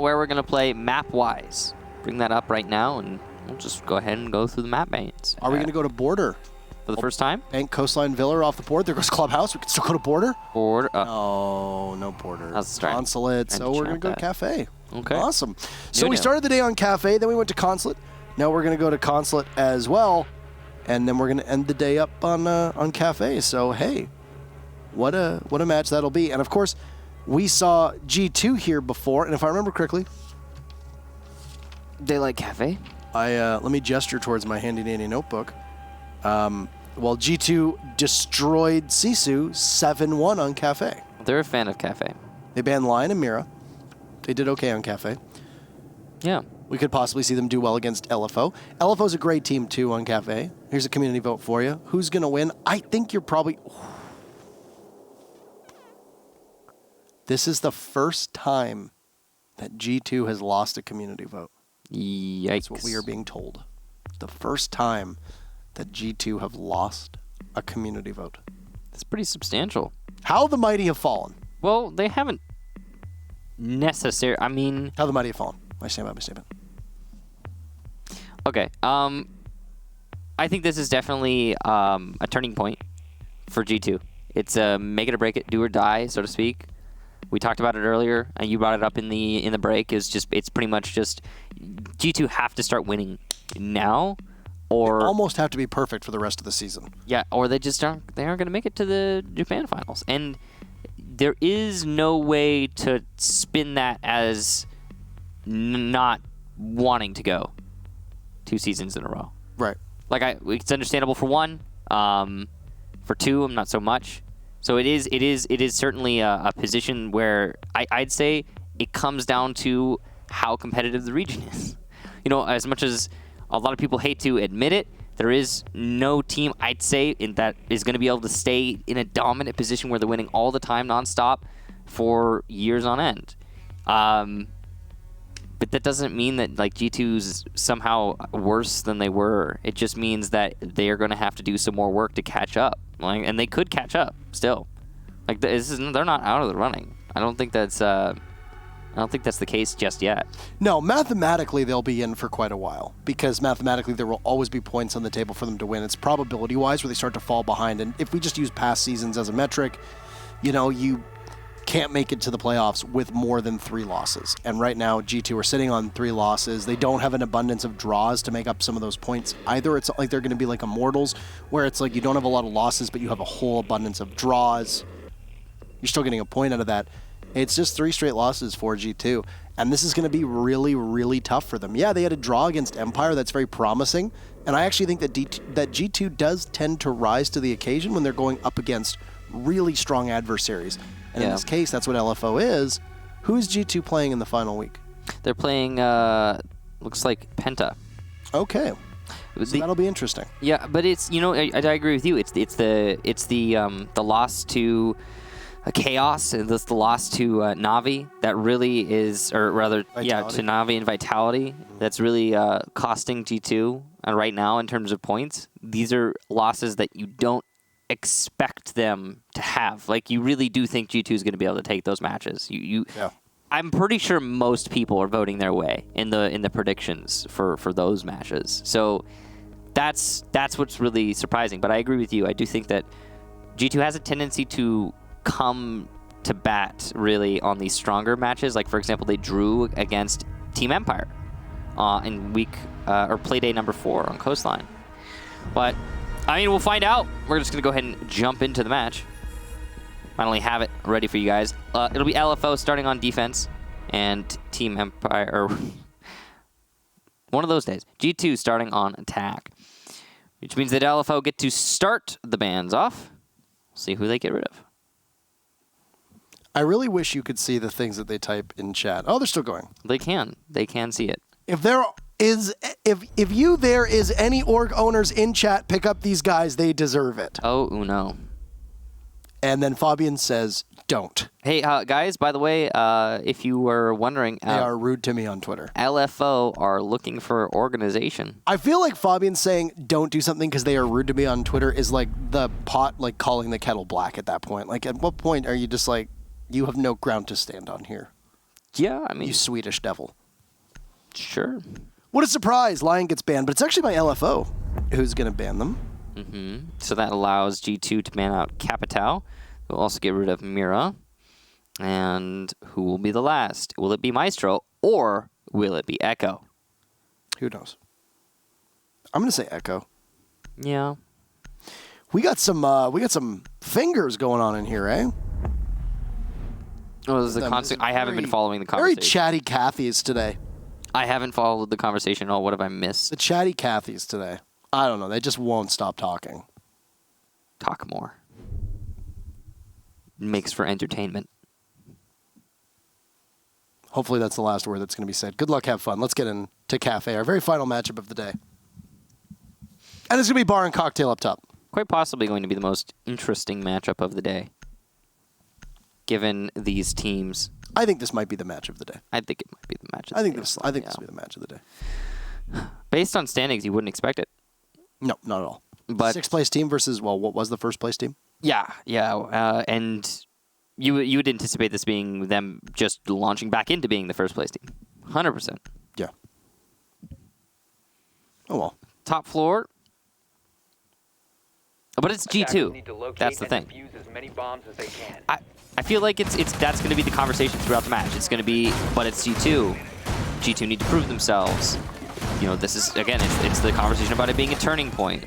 where we're going to play map-wise. Bring that up right now, and we'll just go ahead and go through the map bands. Are we going to go to Border? For the first time? Bank, Coastline, Villa off the board. There goes Clubhouse. We can still go to Border? Border. No Border. That's right. Consulate. So we're going to go to Kafe. Okay. Awesome. So we started the day on Kafe, then we went to Consulate. Now we're going to go to Consulate as well, and then we're going to end the day up on Kafe. So, hey, what a match that'll be. And, of course, we saw G2 here before, and if I remember correctly, they like Kafe. Let me gesture towards my handy-dandy notebook. Well, G2 destroyed Sisu 7-1 on Kafe. They're a fan of Kafe. They banned Lion and Mira. They did okay on Kafe. Yeah. We could possibly see them do well against LFO. LFO's a great team, too, on Kafe. Here's a community vote for you. Who's going to win? I think you're probably... This is the first time that G2 has lost a community vote. Yikes. That's what we are being told. The first time that G2 have lost a community vote. That's pretty substantial. How the mighty have fallen. Well, they haven't necessarily... I mean... How the mighty have fallen. I stand by my statement. Okay. I think this is definitely a turning point for G2. It's a make it or break it, do or die, so to speak. We talked about it earlier, and you brought it up in the break. It's pretty much just G2 have to start winning now, or they almost have to be perfect for the rest of the season. Yeah, or they aren't going to make it to the Japan finals, and there is no way to spin that as not wanting to go 2 seasons in a row. Right. Like it's understandable for one, for two, I'm not so much. So it is certainly a position where I'd say it comes down to how competitive the region is. You know, as much as a lot of people hate to admit it, there is no team, I'd say, that is going to be able to stay in a dominant position where they're winning all the time nonstop for years on end. But that doesn't mean that like G2's somehow worse than they were. It just means that they are going to have to do some more work to catch up. And they could catch up still. Like they're not out of the running. I don't think that's the case just yet. No, mathematically they'll be in for quite a while because mathematically there will always be points on the table for them to win. It's probability-wise where they start to fall behind. And if we just use past seasons as a metric, you know, you can't make it to the playoffs with more than 3 losses. And right now, G2 are sitting on 3 losses. They don't have an abundance of draws to make up some of those points either. It's not like they're going to be like Immortals, where it's like you don't have a lot of losses, but you have a whole abundance of draws. You're still getting a point out of that. It's just 3 straight losses for G2. And this is going to be really, really tough for them. Yeah, they had a draw against Empire. That's very promising. And I actually think that G2 does tend to rise to the occasion when they're going up against really strong adversaries. And in this case, that's what LFO is. Who's G2 playing in the final week? They're playing, looks like Penta. Okay. So that'll be interesting. Yeah, but it's, you know, I agree with you. It's the loss to Chaos, and the loss to Navi that really is, or rather, Vitality. to Navi and Vitality, that's really costing G2 right now in terms of points. These are losses that you don't expect them to have. Like, you really do think G2 is going to be able to take those matches. Yeah. I'm pretty sure most people are voting their way in the predictions for those matches. So that's what's really surprising. But I agree with you. I do think that G2 has a tendency to come to bat really on these stronger matches. Like, for example, they drew against Team Empire in week or play day number 4 on Coastline. But I mean, we'll find out. We're just going to go ahead and jump into the match. Finally have it ready for you guys. It'll be LFO starting on defense and Team Empire, or one of those days. G2 starting on attack, which means that LFO get to start the bans off. See who they get rid of. I really wish you could see the things that they type in chat. Oh, they're still going. They can see it. If there is any org owners in chat, pick up these guys. They deserve it. Oh, Uno. And then Fabian says, don't. Hey, guys, by the way, if you were wondering... they are rude to me on Twitter. LFO are looking for organization. I feel like Fabian saying, don't do something because they are rude to me on Twitter is like the pot, like calling the kettle black at that point. Like, at what point are you just like, you have no ground to stand on here? Yeah, I mean, You Swedish devil. sure. What a surprise. Lion gets banned, but it's actually my LFO who's going to ban them. So that allows G2 to ban out Capital. We'll also get rid of Mira. And who will be the last? Will it be Maestro or will it be Echo? Who knows? I'm going to say Echo. Yeah. We got some fingers going on in here, eh? Oh, I haven't been following the conversation. Very chatty Kathys today. I haven't followed the conversation at all. What have I missed? The chatty Kathys today. I don't know. They just won't stop talking. Talk more. Makes for entertainment. Hopefully that's the last word that's going to be said. Good luck, have fun. Let's get into Kafe, our very final matchup of the day. And it's going to be bar and cocktail up top. Quite possibly going to be the most interesting matchup of the day, given these teams. I think this might be the match of the day. I think it might be the match of the I day. think this will be the match of the day. Based on standings, you wouldn't expect it. No, not at all. But sixth place team versus, well, what was the first place team? Yeah. And you would anticipate this being them just launching back into being the first place team. 100%. Yeah. Oh, well. Top floor. But it's G2. That's the thing. I feel like that's going to be the conversation throughout the match. It's going to be, but it's G2. G2 need to prove themselves. You know, this is, again, it's the conversation about it being a turning point.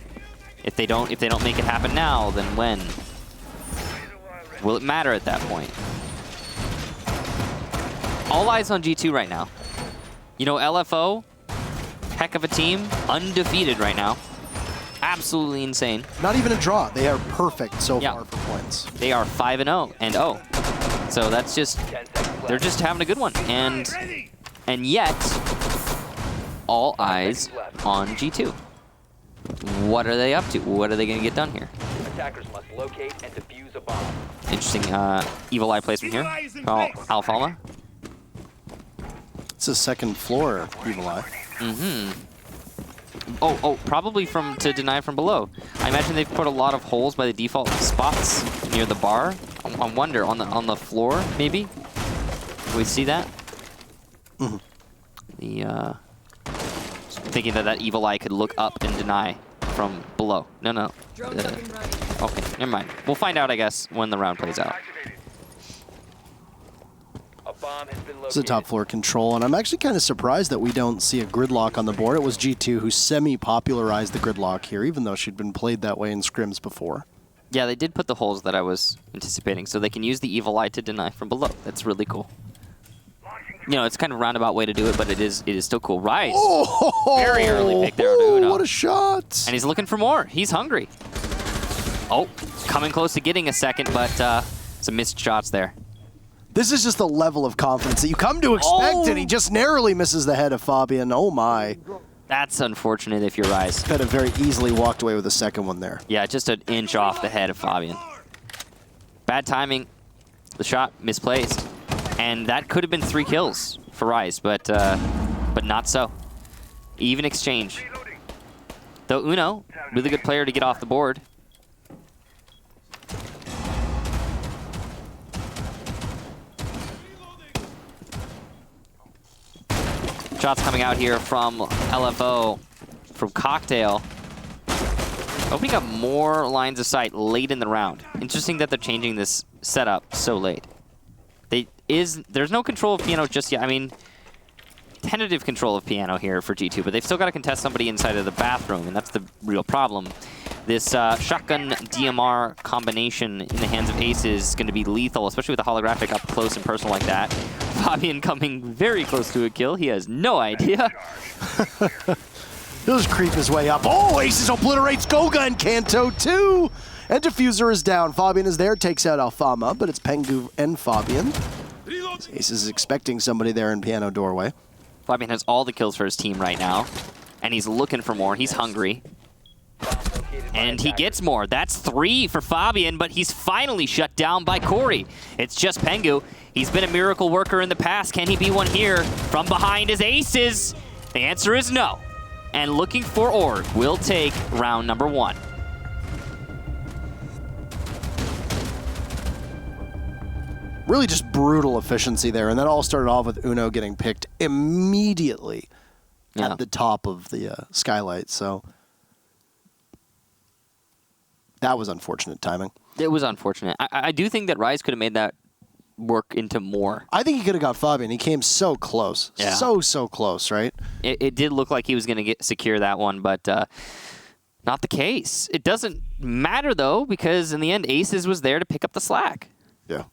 If they don't make it happen now, then when? Will it matter at that point? All eyes on G2 right now. You know, LFO, heck of a team, undefeated right now. Absolutely insane. Not even a draw. They are perfect so far for points. They are 5-0 and 0. So that's just, they're just having a good one. And yet, all eyes on G2. What are they up to? What are they going to get done here? Attackers must locate and defuse a bomb. Interesting Evil Eye placement here. Alfama. It's a second floor Evil Eye. Oh, probably to deny from below. I imagine they've put a lot of holes by the default spots near the bar. I wonder, on the floor, maybe? Can we see that? Thinking that Evil Eye could look up and deny from below. No. Okay, never mind. We'll find out, I guess, when the round plays out. It's a top floor control, and I'm actually kind of surprised that we don't see a gridlock on the board. It was G2 who semi-popularized the gridlock here, even though she'd been played that way in scrims before. Yeah, they did put the holes that I was anticipating, so they can use the Evil Eye to deny from below. That's really cool. You know, it's kind of a roundabout way to do it, but it is still cool. Rise! Oh, very early pick there to Uno. What a shot! And he's looking for more. He's hungry. Oh, coming close to getting a second, but some missed shots there. This is just the level of confidence that you come to expect, and he just narrowly misses the head of Fabian. Oh my. That's unfortunate if you're Rise. Could have very easily walked away with the second one there. Yeah, just an inch off the head of Fabian. Bad timing. The shot misplaced. And that could have been 3 kills for Rise, but not so. Even exchange. Though Uno, really good player to get off the board. Shots coming out here from LFO, from Cocktail. Opening up more lines of sight late in the round. Interesting that they're changing this setup so late. There's no control of Piano just yet. I mean, tentative control of Piano here for G2, but they've still got to contest somebody inside of the bathroom, and that's the real problem. This shotgun DMR combination in the hands of Ace is going to be lethal, especially with a holographic up close and personal like that. Fabian coming very close to a kill. He has no idea. He'll just creep his way up. Oh, Aces obliterates Goga and Kanto too. And Diffuser is down. Fabian is there, takes out Alfama, but it's Pengu and Fabian. Ace is expecting somebody there in Piano doorway. Fabian has all the kills for his team right now, and he's looking for more. He's hungry. And he gets more. That's 3 for Fabian, but he's finally shut down by Corey. It's just Pengu. He's been a miracle worker in the past. Can he be one here? From behind his Aces. The answer is no. And looking for Org will take round number 1. Really just brutal efficiency there. And that all started off with Uno getting picked immediately at the top of the skylight. So that was unfortunate timing. It was unfortunate. I do think that Rise could have made that work into more. I think he could have got Fabian. He came so close. Yeah. So close, right? It did look like he was going to secure that one, but not the case. It doesn't matter, though, because in the end, Aces was there to pick up the slack. Yeah.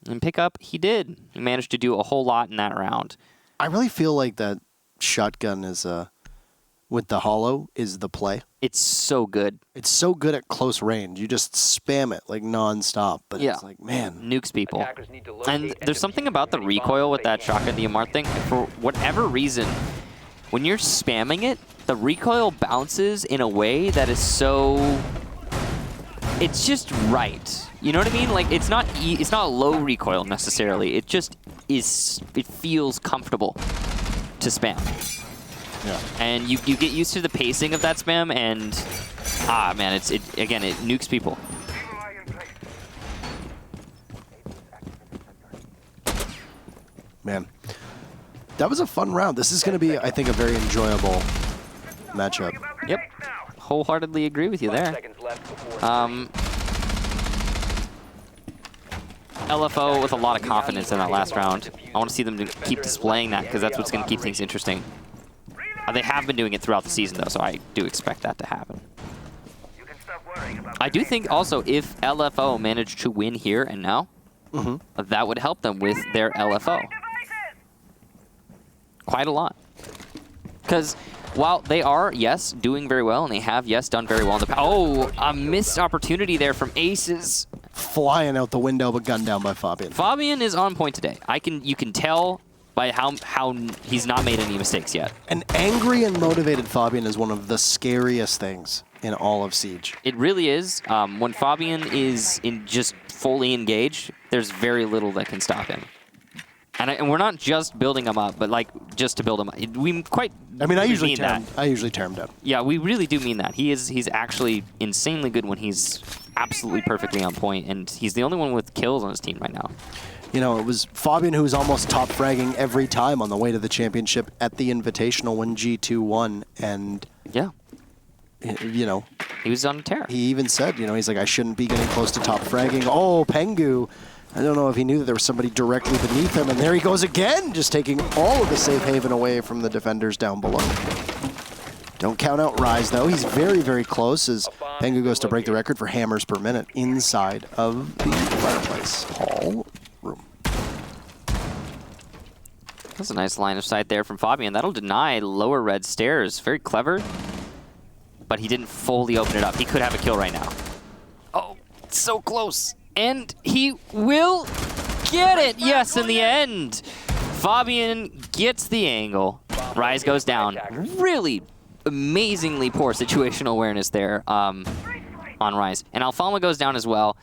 And pick up, he did. He managed to do a whole lot in that round. I really feel like that shotgun is with the hollow is the play. It's so good. It's so good at close range. You just spam it like nonstop. But Yeah. it's like, man. Nukes people. Attackers need to locate And there's something about the recoil with that shotgun DMR thing. For whatever reason, when you're spamming it, the recoil bounces in a way that is so... It's just right. You know what I mean? Like, it's not low recoil necessarily. It just is... It feels comfortable to spam. Yeah. And you get used to the pacing of that spam, and man, it nukes people. Man. That was a fun round. This is going to be, I think, a very enjoyable matchup. Yep, wholeheartedly agree with you 5 there. seconds left before LFO with a lot of confidence in that last round. I want to see them keep displaying that, because that's what's going to keep things interesting. They have been doing it throughout the season, though, so I do expect that to happen. I do think also if LFO managed to win here and now, that would help them with their LFO. Quite a lot. Because while they are, yes, doing very well, and they have, yes, done very well in the past. Oh, a missed opportunity there from Aces. Flying out the window, but gunned down by Fabian. Fabian is on point today. You can tell by how he's not made any mistakes yet. An angry and motivated Fabian is one of the scariest things in all of Siege. It really is. When Fabian is just fully engaged, there's very little that can stop him. And we're not just building him up, but like just to build him up. I usually tear him down. Yeah, we really do mean that. He's actually insanely good when he's absolutely perfectly on point, and he's the only one with kills on his team right now. You know, it was Fabian who was almost top fragging every time on the way to the championship at the Invitational when G2 won. And, yeah, you know, he was on a tear. He even said, you know, he's like, I shouldn't be getting close to top fragging. Oh, Pengu. I don't know if he knew that there was somebody directly beneath him. And there he goes again, just taking all of the safe haven away from the defenders down below. Don't count out Rise, though. He's very, very close as Pengu goes to break the record for hammers per minute inside of the fireplace hall room. That's a nice line of sight there from Fabian. That'll deny lower red stairs. Very clever, but he didn't fully open it up. He could have a kill right now. Oh, so close. And he will get it. Yes, in the end. Fabian gets the angle. Rise goes down. Really amazingly poor situational awareness there on Rise. And Alfalma goes down as well.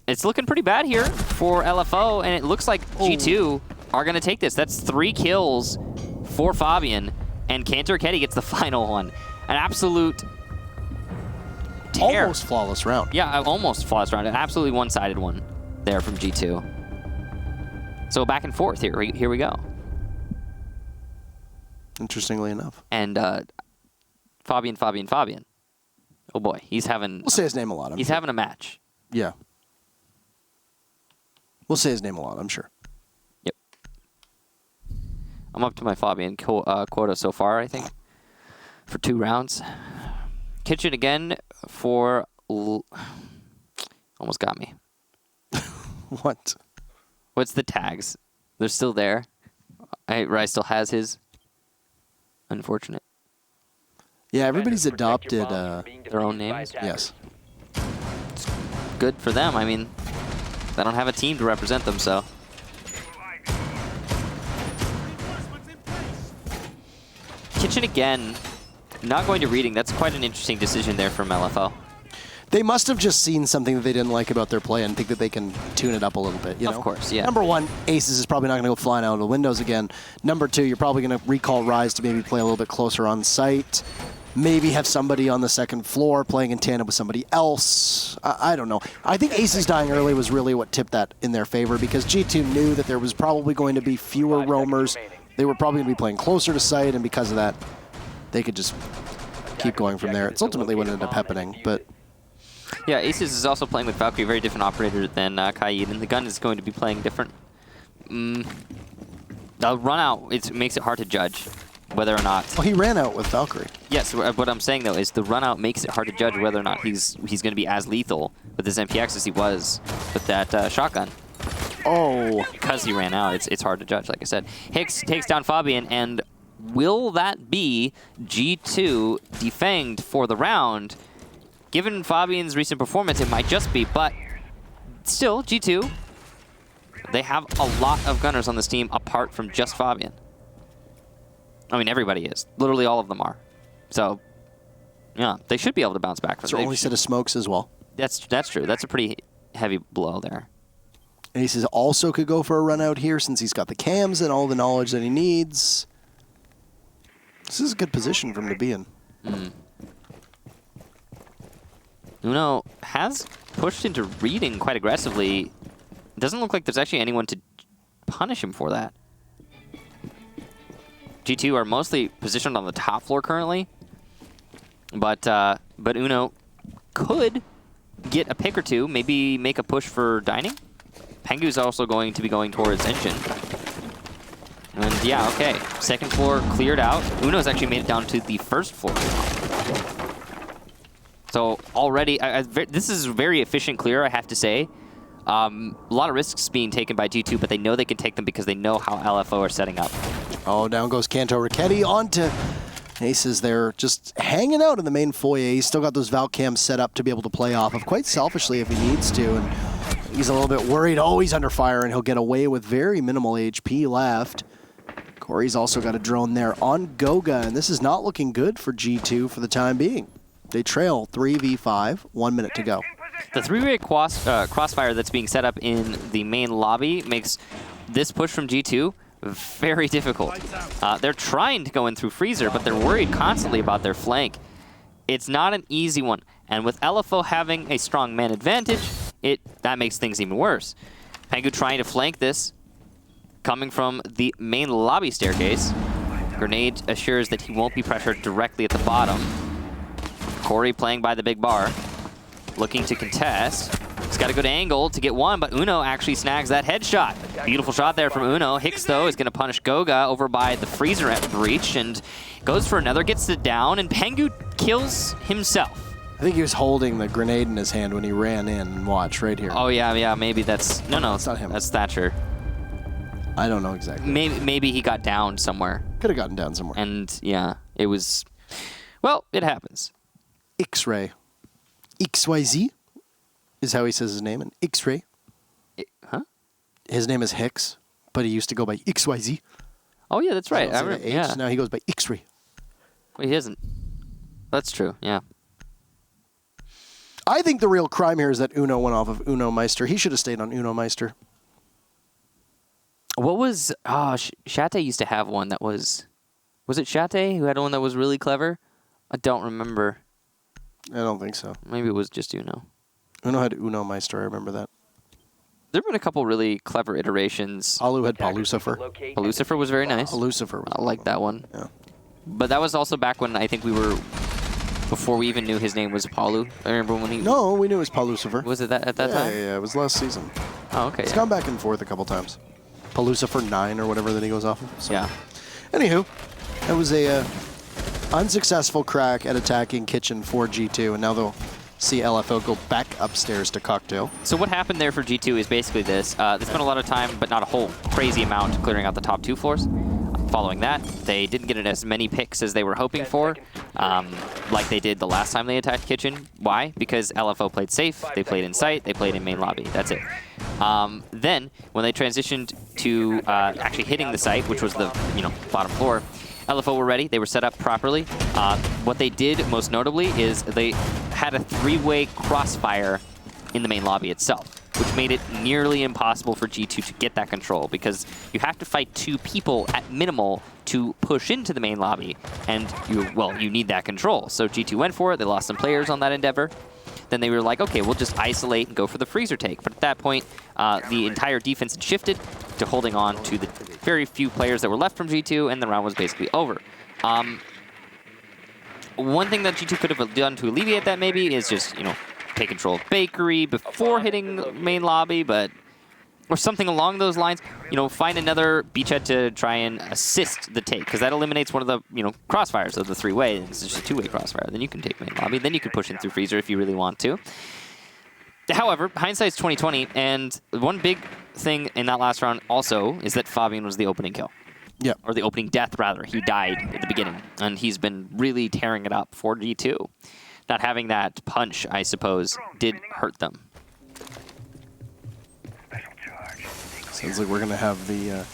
It's looking pretty bad here for LFO, and it looks like G2 are going to take this. That's 3 kills for Fabian, and Cantor Ketty gets the final one. An absolute tear. Almost flawless round. Yeah, almost flawless round. An absolutely one-sided one there from G2. So back and forth here. Here we go. Interestingly enough. And Fabian. Oh boy, he's having... We'll say his name a lot, He's having a match. Yeah. We'll say his name a lot, I'm sure. Yep. I'm up to my Fabian quota so far, I think, for 2 rounds. Kitchen again for... Almost got me. What? What's the tags? They're still there. Rise still has his. Unfortunate. Yeah, everybody's adopted their own names. Yes. It's good for them. I mean, they don't have a team to represent them, so. Kitchen again. Not going to reading. That's quite an interesting decision there from LFO. They must have just seen something that they didn't like about their play and think that they can tune it up a little bit, you know? Of course, yeah. Number 1, Aces is probably not going to go flying out of the windows again. Number 2, you're probably going to recall Rise to maybe play a little bit closer on site. maybe have somebody on the second floor playing in tandem with somebody else. I don't know. I think Aces dying early was really what tipped that in their favor because G2 knew that there was probably going to be fewer roamers. They were probably going to be playing closer to site, and because of that, they could just keep going from there. It's ultimately what ended up happening, but... Yeah, Aces is also playing with Valkyrie, a very different operator than Kaid, and the gun is going to be playing different. The run out, it makes it hard to judge whether or not... Well, he ran out with Valkyrie. Yes, what I'm saying, though, is the run out makes it hard to judge whether or not he's going to be as lethal with his MPX as he was with that shotgun. Oh. Because he ran out, it's hard to judge, like I said. Hicks takes down Fabian, and will that be G2 defanged for the round? Given Fabian's recent performance, it might just be, but still, G2, they have a lot of gunners on this team apart from just Fabian. I mean, everybody is. Literally all of them are. So, yeah, they should be able to bounce back from It's their only set of smokes as well. That's true. That's a pretty heavy blow there. And he says also could go for a run out here since he's got the cams and all the knowledge that he needs. This is a good position for him to be in. Uno has pushed into reading quite aggressively. It doesn't look like there's actually anyone to punish him for that. G2 are mostly positioned on the top floor currently, but Uno could get a pick or two, maybe make a push for dining. Pengu's also going to be going towards engine. And yeah, okay, second floor cleared out. Uno's actually made it down to the first floor. So already, this is a very efficient clear, I have to say. A lot of risks being taken by G2, but they know they can take them because they know how LFO are setting up. Oh, down goes Kanto Ricchetti onto Aces there, just hanging out in the main foyer. He's still got those Valk cams set up to be able to play off of quite selfishly if he needs to. And he's a little bit worried. Oh, he's under fire, and he'll get away with very minimal HP left. Corey's also got a drone there on Goga, and this is not looking good for G2 for the time being. They trail 3v5, 1 minute to go. The three-way crossfire that's being set up in the main lobby makes this push from G2 very difficult. They're trying to go in through Freezer, but they're worried constantly about their flank. It's not an easy one, and with LFO having a strong man advantage, that makes things even worse. Pengu trying to flank this, coming from the main lobby staircase. Grenade assures that he won't be pressured directly at the bottom. Corey playing by the big bar, looking to contest. He's got a good angle to get one, but Uno actually snags that headshot. Beautiful shot there from Uno. Hicks, though, is going to punish Goga over by the freezer at breach and goes for another, gets it down, and Pengu kills himself. I think he was holding the grenade in his hand when he ran in and watch right here. Oh, yeah, maybe that's... No, it's not him. That's Thatcher. I don't know exactly. Maybe he got down somewhere. Could have gotten down somewhere. And, yeah, it was... Well, it happens. X-Ray. XYZ is how he says his name, and X-Ray. Huh? His name is Hicks, but he used to go by XYZ. Oh, yeah, that's right. Yeah. Now he goes by X-Ray. Well, he doesn't. That's true, yeah. I think the real crime here is that Uno went off of Uno Meister. He should have stayed on Uno Meister. What was... Oh, Shate used to have one that was... Was it Shate who had one that was really clever? I don't remember. I don't think so. Maybe it was just Uno. Uno had Uno Meister, I remember that. There have been a couple really clever iterations. Alu had Palucifer. Palucifer was very nice. Palucifer was I like that one. Yeah. But that was also back when I think we were... Before we even knew his name was Palu. I remember when he... No, we knew it was Palucifer. Was it that at that time? Yeah, it was last season. Oh, okay. It's gone back and forth a couple times. Palucifer 9 or whatever that he goes off of. So. Yeah. Anywho, that was a unsuccessful crack at attacking Kitchen for G2, and now they'll see LFO go back upstairs to Cocktail. So what happened there for G2 is basically this. They spent a lot of time, but not a whole crazy amount, clearing out the top 2 floors. Following that, they didn't get as many picks as they were hoping for, like they did the last time they attacked Kitchen. Why? Because LFO played safe, they played in sight, they played in main lobby. That's it. Then, when they transitioned to actually hitting the site, which was the bottom floor, LFO were ready, they were set up properly. What they did, most notably, is they had a 3-way crossfire in the main lobby itself, which made it nearly impossible for G2 to get that control, because you have to fight 2 people at minimal to push into the main lobby, and you need that control. So G2 went for it. They lost some players on that endeavor. Then they were like, okay, we'll just isolate and go for the freezer take. But at that point, the entire defense had shifted to holding on to the very few players that were left from G2, and the round was basically over. One thing that G2 could have done to alleviate that maybe is just, take control of Bakery before hitting the main lobby, or something along those lines. Find another beachhead to try and assist the take, because that eliminates one of the, crossfires of the three-way. It's just a two-way crossfire. Then you can take main lobby. Then you can push in through freezer if you really want to. However, hindsight's 20/20, and one big thing in that last round also is that Fabian was the opening kill. Yeah. Or the opening death, rather. He died at the beginning, and he's been really tearing it up for G2. Not having that punch, I suppose, did hurt them. Sounds like we're going to have the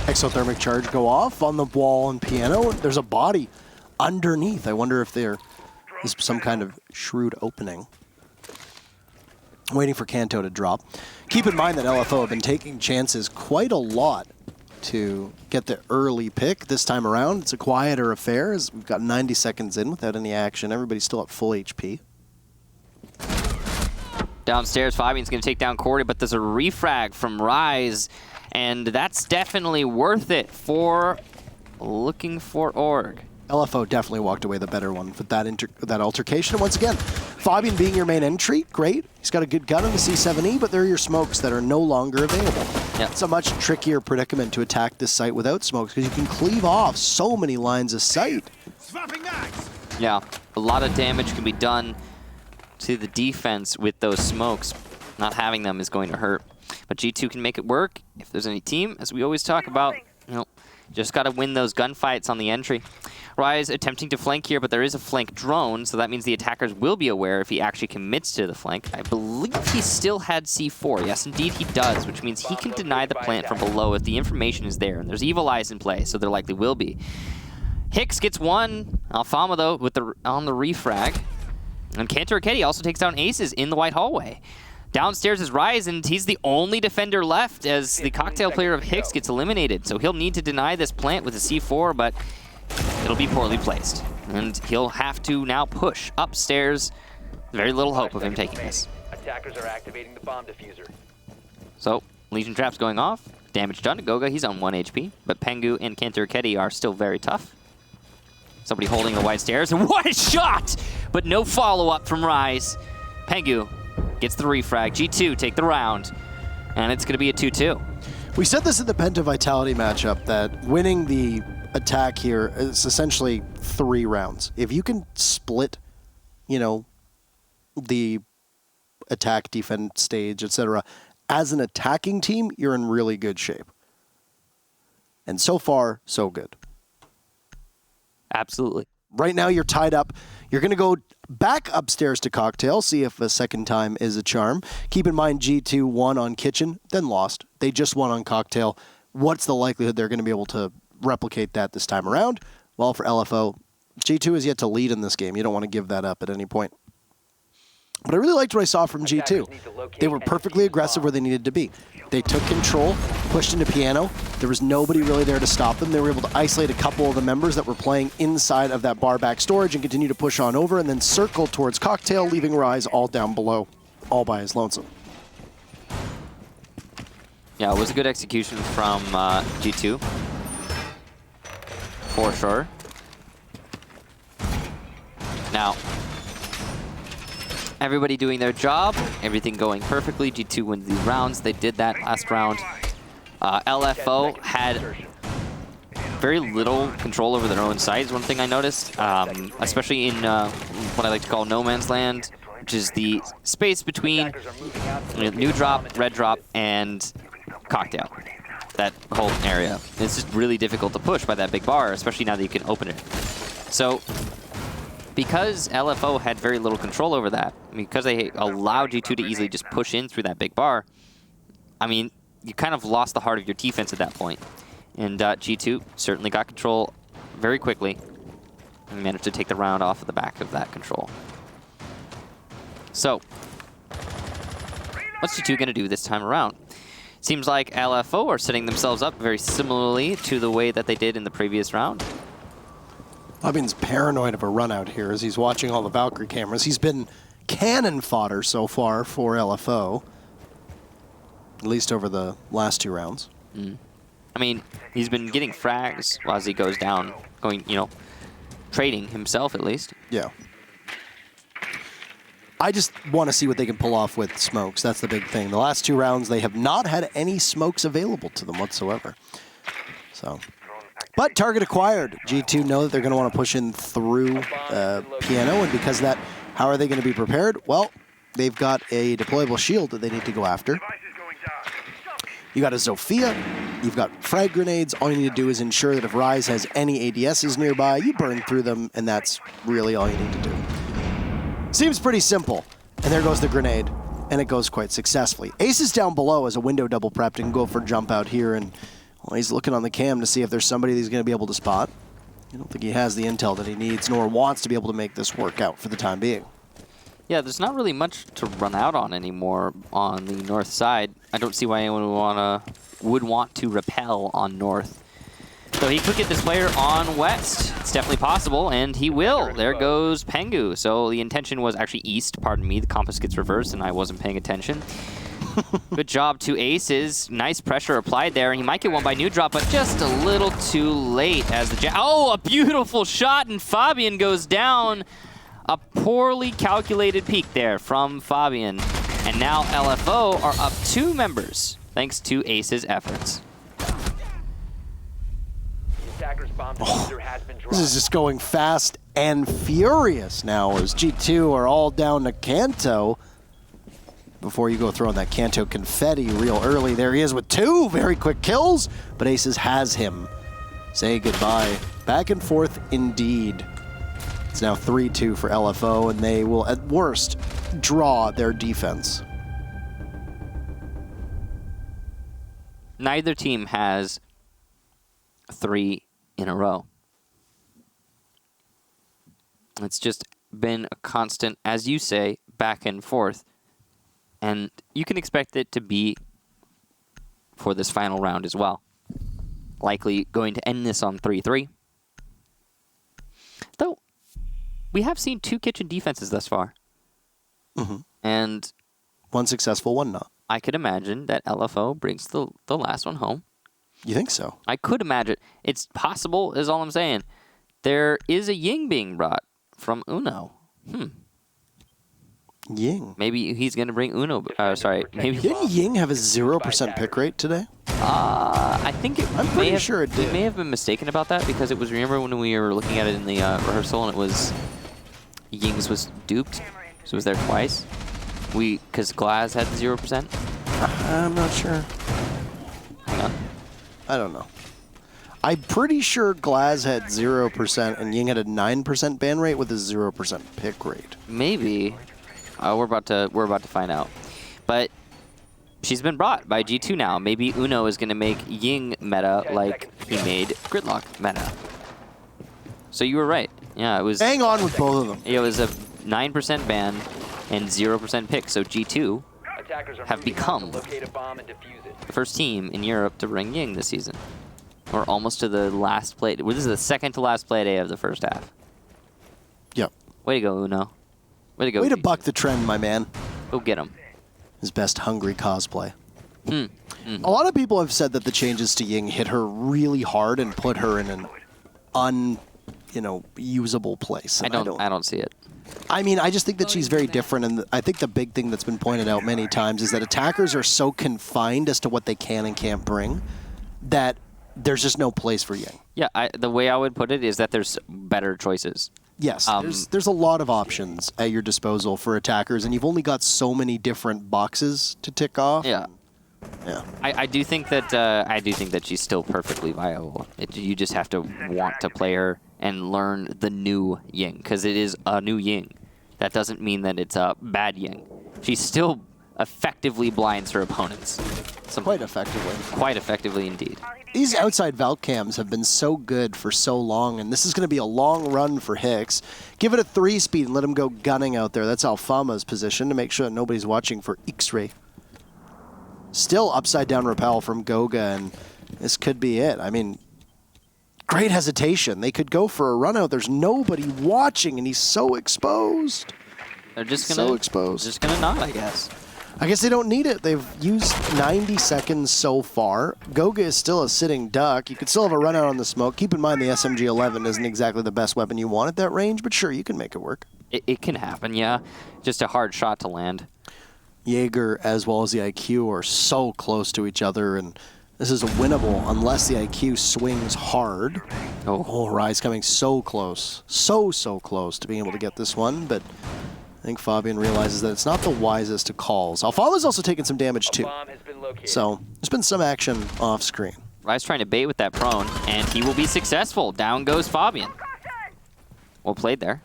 exothermic charge go off on the wall and piano. There's a body underneath. I wonder if there is some kind of shrewd opening. Waiting for Kanto to drop. Keep in mind that LFO have been taking chances quite a lot to get the early pick this time around. It's a quieter affair as we've got 90 seconds in without any action. Everybody's still at full HP. Downstairs, Fabian's going to take down Cordy, but there's a refrag from Rise, and that's definitely worth it for looking for Org. LFO definitely walked away the better one with that altercation. Once again, Fabian being your main entry, great. He's got a good gun on the C7E, but there are your smokes that are no longer available. Yep. It's a much trickier predicament to attack this site without smokes because you can cleave off so many lines of sight. Yeah, a lot of damage can be done to the defense with those smokes. Not having them is going to hurt. But G2 can make it work if there's any team, as we always talk about. Just got to win those gunfights on the entry. Rise attempting to flank here, but there is a flank drone, so that means the attackers will be aware if he actually commits to the flank. I believe he still had C4. Yes, indeed he does, which means he can deny the plant from below if the information is there. And there's Evil Eyes in play, so there likely will be. Hicks gets one. Alfama, though, on the refrag. And Kanto Raketti also takes down Aces in the White Hallway. Downstairs is Rise, and he's the only defender left as the cocktail player of Hicks gets eliminated. So he'll need to deny this plant with a C4, but it'll be poorly placed. And he'll have to now push upstairs. Very little hope of him taking this. Attackers are activating the bomb diffuser. So, Legion Trap's going off. Damage done to Goga, he's on 1 HP. But Pengu and Kanto Raketti are still very tough. Somebody holding the white stairs, and what a shot! But no follow-up from Rise. Pengu gets the refrag. G2 take the round, and it's going to be a 2-2. We said this in the Penta Vitality matchup, that winning the attack here is essentially 3 rounds. If you can split, the attack, defense stage, etc., as an attacking team, you're in really good shape. And so far, so good. Absolutely. Right now, you're tied up. You're going to go back upstairs to Cocktail, see if a second time is a charm. Keep in mind, G2 won on Kitchen, then lost. They just won on Cocktail. What's the likelihood they're going to be able to replicate that this time around? Well, for LFO, G2 is yet to lead in this game. You don't want to give that up at any point. But I really liked what I saw from G2. They were perfectly aggressive where they needed to be. They took control, pushed into piano. There was nobody really there to stop them. They were able to isolate a couple of the members that were playing inside of that bar back storage and continue to push on over and then circle towards Cocktail, leaving Rise all down below, all by his lonesome. Yeah, it was a good execution from G2. For sure. Now, everybody doing their job, everything going perfectly. G2 wins these rounds. They did that last round. LFO had very little control over their own sides, one thing I noticed, especially in what I like to call no man's land, which is the space between new drop, red drop, and Cocktail. That whole area. It's just really difficult to push by that big bar, especially now that you can open it. So, because LFO had very little control over that, because they allowed G2 to easily just push in through that big bar, I mean, you kind of lost the heart of your defense at that point. And G2 certainly got control very quickly and managed to take the round off of the back of that control. So, what's G2 going to do this time around? Seems like LFO are setting themselves up very similarly to the way that they did in the previous round. Fabian's paranoid of a run out here as he's watching all the Valkyrie cameras. He's been cannon fodder so far for LFO, at least over the last 2 rounds. I mean, he's been getting frags as he goes down, going, you know, trading himself at least. Yeah. I just want to see what they can pull off with smokes. That's the big thing. The last 2 rounds, they have not had any smokes available to them whatsoever. So, but target acquired. G2 know that they're going to want to push in through Piano, and because of that, how are they going to be prepared? Well, they've got a deployable shield that they need to go after. You got a Zofia, you've got frag grenades. All you need to do is ensure that if Ryze has any ADSs nearby, you burn through them, and that's really all you need to do. Seems pretty simple. And there goes the grenade, and it goes quite successfully. Ace is down below as a window double prepped and go for jump out here, and well, he's looking on the cam to see if there's somebody that he's going to be able to spot. I don't think he has the intel that he needs, nor wants to be able to make this work out for the time being. Yeah, there's not really much to run out on anymore on the north side. I don't see why anyone would want to repel on north. So he could get this player on west. It's definitely possible, and he will. There goes Pengu. So the intention was actually east. Pardon me, the compass gets reversed, and I wasn't paying attention. Good job to Aces. Nice pressure applied there, and he might get one by New Drop, but just a little too late as the oh, a beautiful shot, and Fabian goes down. A poorly calculated peek there from Fabian. And now LFO are up 2 members, thanks to Ace's efforts. This is just going fast and furious now as G2 are all down to Kanto. Before you go throwing that Kanto confetti real early, there he is with 2 very quick kills, but Aces has him. Say goodbye. Back and forth indeed. It's now 3-2 for LFO, and they will, at worst, draw their defense. Neither team has 3 in a row. It's just been a constant, as you say, back and forth. And you can expect it to be for this final round as well. Likely going to end this on 3-3. Though, we have seen 2 kitchen defenses thus far. And 1 successful, 1 not. I could imagine that LFO brings the last one home. You think so? I could imagine. It's possible, is all I'm saying. There is a Ying being brought from Uno. Ying. Maybe he's going to bring Uno. Sorry. Maybe. Didn't Ying have a 0% pick rate today? I think it I'm pretty sure it did. We may have been mistaken about that because it was, remember when we were looking at it in the rehearsal and it was Ying's was duped? So it was there twice? Because Glaz had 0%? I'm not sure. Hang on. I don't know. I'm pretty sure Glaz had 0% and Ying had a 9% ban rate with a 0% pick rate. Maybe. We're about to find out. But she's been brought by G2 now. Maybe Uno is going to make Ying meta like he made Gridlock meta. So you were right. Yeah, it was. Hang on with both of them. It was a 9% ban and 0% pick. So G2 have become the first team in Europe to bring Ying this season. Or almost to the last play. This is the second to last play day of the first half. Yep. Way to go, Uno. Way to go. Way to buck the trend, my man. Go get him. His best hungry cosplay. A lot of people have said that the changes to Ying hit her really hard and put her in an usable place. I don't see it. I mean, I just think that she's very different, and I think the big thing that's been pointed out many times is that attackers are so confined as to what they can and can't bring that there's just no place for Ying. Yeah, the way I would put it is that there's better choices. Yes, there's a lot of options at your disposal for attackers, and you've only got so many different boxes to tick off. Yeah. Yeah. I do think that she's still perfectly viable. You just have to want to play her and learn the new Ying, because it is a new Ying. That doesn't mean that it's a bad Ying. She still effectively blinds her opponents. Quite effectively. Quite effectively indeed. These outside Valk cams have been so good for so long, and this is going to be a long run for Hicks. Give it a 3-speed and let him go gunning out there. That's Alfama's position to make sure that nobody's watching for X-Ray. Still upside down repel from Goga, and this could be it. I mean, great hesitation. They could go for a run out. There's nobody watching, and he's so exposed. They're just gonna so exposed. Just gonna not, I guess. I guess they don't need it. They've used 90 seconds so far. Goga is still a sitting duck. You could still have a run out on the smoke. Keep in mind the SMG-11 isn't exactly the best weapon you want at that range, but sure, you can make it work. It can happen, yeah. Just a hard shot to land. Jaeger as well as the IQ are so close to each other, and this is winnable unless the IQ swings hard. Oh, Rise coming so close. So close to being able to get this one, but I think Fabian realizes that it's not the wisest of calls. Alfama's also taken some damage too. So there's been some action off screen. Rise trying to bait with that prone, and he will be successful. Down goes Fabian. Well played there.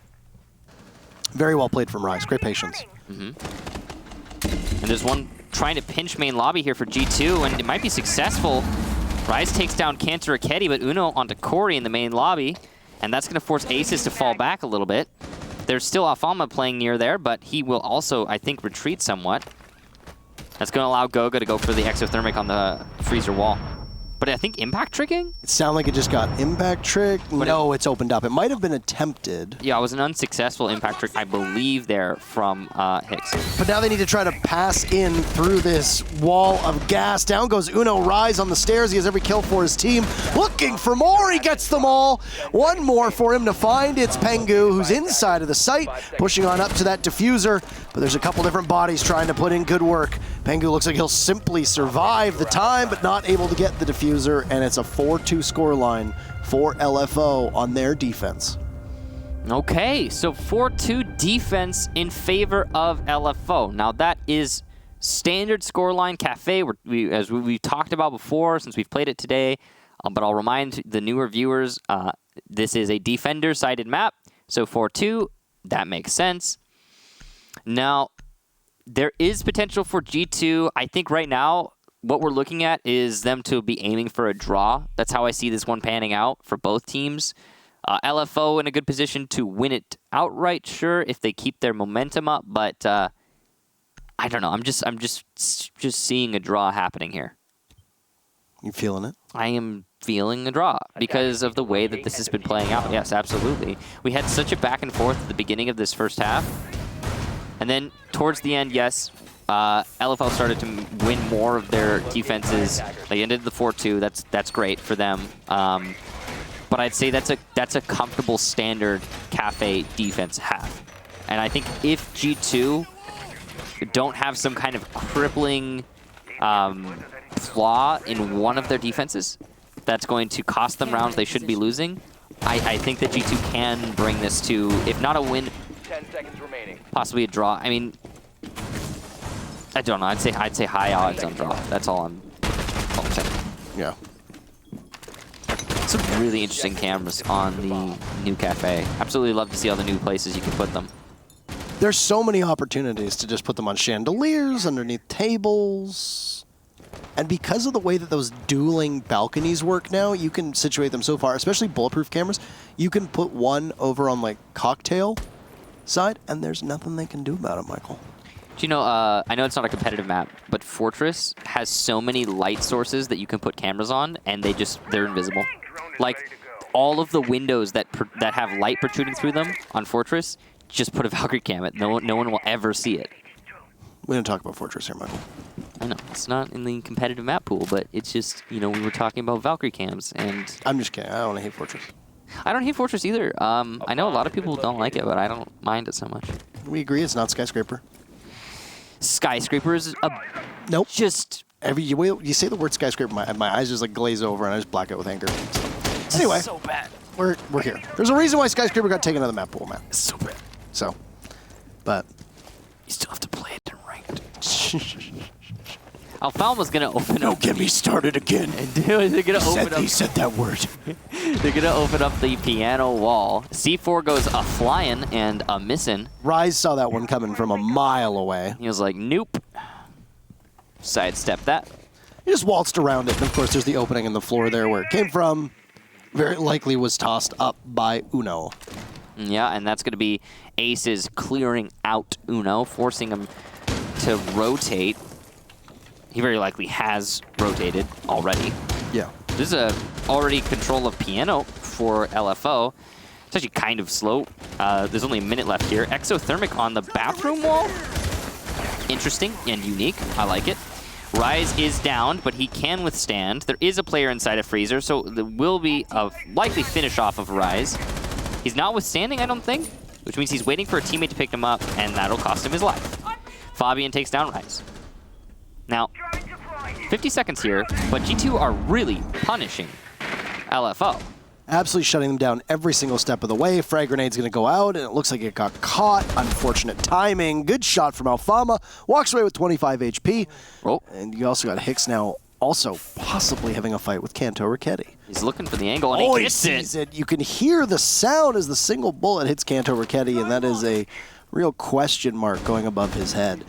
Very well played from Rise. Great patience. And there's one trying to pinch main lobby here for G2, and it might be successful. Rise takes down Cantor Raketti, but Uno onto Corey in the main lobby, and that's going to force Aces to fall back a little bit. There's still Alfama playing near there, but he will also, I think, retreat somewhat. That's going to allow Goga to go for the exothermic on the freezer wall. But I think impact tricking? It sounded like it just got impact trick. No, it's opened up. It might have been attempted. Yeah, it was an unsuccessful impact trick, I believe, there from Hicks. But now they need to try to pass in through this wall of gas. Down goes Uno. Rise on the stairs. He has every kill for his team. Looking for more. He gets them all. One more for him to find. It's Pengu, who's inside of the site, pushing on up to that diffuser. But there's a couple different bodies trying to put in good work. Pengu looks like he'll simply survive the time, but not able to get the diffuser, and it's a 4-2 scoreline for LFO on their defense. Okay, so 4-2 defense in favor of LFO. Now that is standard scoreline Kafe, as we've talked about before since we've played it today, but I'll remind the newer viewers, this is a defender-sided map, so 4-2, that makes sense. Now, there is potential for G2. I think right now, what we're looking at is them to be aiming for a draw. That's how I see this one panning out for both teams. LFO in a good position to win it outright, sure, if they keep their momentum up. But I don't know. I'm just seeing a draw happening here. You feeling it? I am feeling a draw because of the way that this has been playing out. Yes, absolutely. We had such a back and forth at the beginning of this first half. And then towards the end, yes, LFL started to win more of their defenses. They ended the 4-2. That's great for them. But I'd say that's a comfortable standard Kafe defense half. And I think if G2 don't have some kind of crippling flaw in one of their defenses that's going to cost them rounds they shouldn't be losing, I think that G2 can bring this to, if not a win, 10 seconds remaining. possibly a draw. I mean, I don't know. I'd say high odds on draw. That's all I'm saying. Yeah. Some really interesting cameras on the new Kafe. Absolutely love to see all the new places you can put them. There's so many opportunities to just put them on chandeliers, underneath tables. And because of the way that those dueling balconies work now, you can situate them so far, especially bulletproof cameras. You can put one over on like cocktail side, and there's nothing they can do about it, Michael. Do you know, I know it's not a competitive map, but Fortress has so many light sources that you can put cameras on, and they're invisible. Like, all of the windows that have light protruding through them on Fortress, just put a Valkyrie cam at. No one will ever see it. We don't talk about Fortress here, Michael. I know, it's not in the competitive map pool, but it's just, we were talking about Valkyrie cams, and... I'm just kidding. I don't want to hate Fortress. I don't hate Fortress either. I know a lot of people don't like it, but I don't mind it so much. We agree it's not Skyscraper. Skyscraper is a... Nope. Just... You say the word Skyscraper, my eyes just like glaze over and I just black out with anger. So, anyway, so bad. We're here. There's a reason why Skyscraper got taken out of the map pool, man. It's so bad. So, but... You still have to play it in ranked. Alfalma's gonna open up. Don't get me started again. They're gonna open up. He said that word. They're gonna open up the piano wall. C4 goes a flying and a missing. Rise saw that one coming from a mile away. He was like, nope. Sidestep that. He just waltzed around it, and of course there's the opening in the floor there where it came from. Very likely was tossed up by Uno. Yeah, and that's gonna be Aces clearing out Uno, forcing him to rotate. he very likely has rotated already. Yeah. This is already control of piano for LFO. It's actually kind of slow. There's only a minute left here. Exothermic on the bathroom wall. Interesting and unique. I like it. Rise is down, but he can withstand. There is a player inside a freezer, so there will be a likely finish off of Rise. He's not withstanding, I don't think, which means he's waiting for a teammate to pick him up, and that'll cost him his life. Fabian takes down Rise. Now, 50 seconds here, but G2 are really punishing LFO. Absolutely shutting them down every single step of the way. Frag grenade's going to go out, and it looks like it got caught. Unfortunate timing. Good shot from Alfama. Walks away with 25 HP. Oh. And you also got Hicks now also possibly having a fight with Kanto Ricchetti. He's looking for the angle, and he gets it. You can hear the sound as the single bullet hits Kanto Ricchetti, and that is a real question mark going above his head.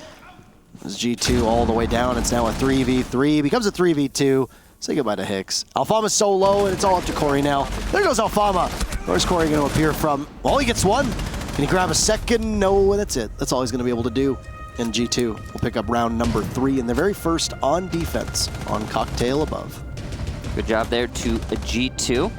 This G2 all the way down. It's now a 3v3. Becomes a 3v2. Say goodbye to Hicks. Alfama's so low, and it's all up to Corey now. There goes Alfama. Where's Corey going to appear from? Well, he gets one. Can he grab a second? No, that's it. That's all he's going to be able to do. And G2 will pick up round number 3 in their very first on defense on Cocktail above. Good job there to a G2.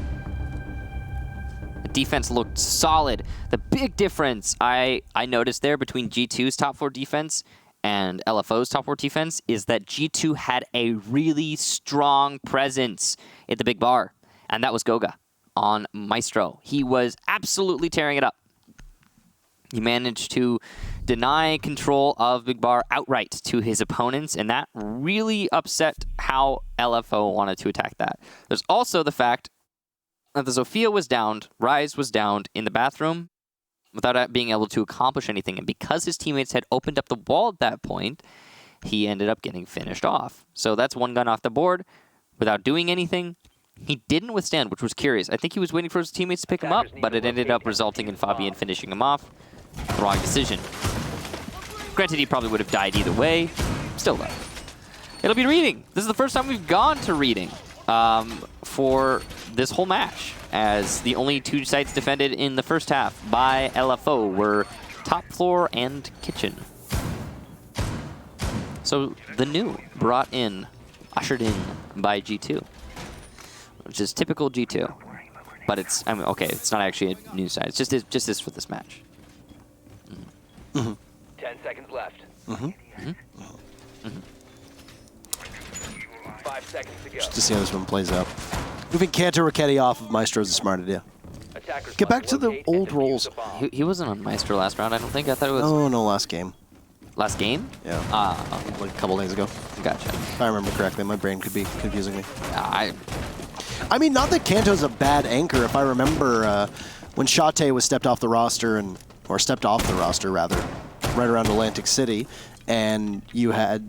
The defense looked solid. The big difference I noticed there between G2's top 4 defense and LFO's top 4 defense is that G2 had a really strong presence at the big bar, and that was Goga on Maestro. He was absolutely tearing it up. He managed to deny control of big bar outright to his opponents, and that really upset how LFO wanted to attack that. There's also the fact that the Zofia was downed, Rise was downed in the bathroom, without being able to accomplish anything. And because his teammates had opened up the wall at that point, he ended up getting finished off. So that's one gun off the board without doing anything. He didn't withstand, which was curious. I think he was waiting for his teammates to pick him up, but it ended up resulting in Fabian finishing him off. Wrong decision. Granted, he probably would have died either way. Still though. It'll be reading. This is the first time we've gone to reading for this whole match, as the only 2 sites defended in the first half by LFO were top floor and kitchen. So the new brought in, ushered in by G2, which is typical G2. But it's, I mean, okay, it's not actually a new site. It's just this for this match. 10 seconds left. 5 seconds to go. Just to see how this one plays out. Moving Kanto Ricchetti off of Maestro is a smart idea. Attackers Get back must to the locate old and defuse roles. the bomb. He wasn't on Maestro last round, I don't think. I thought it was Oh, no, last game. last game? Yeah. Like a couple days ago. Gotcha. If I remember correctly, my brain could be confusing me. I mean, not that Kanto's a bad anchor. If I remember when Shate was stepped off the roster, or stepped off the roster, rather, right around Atlantic City, and you had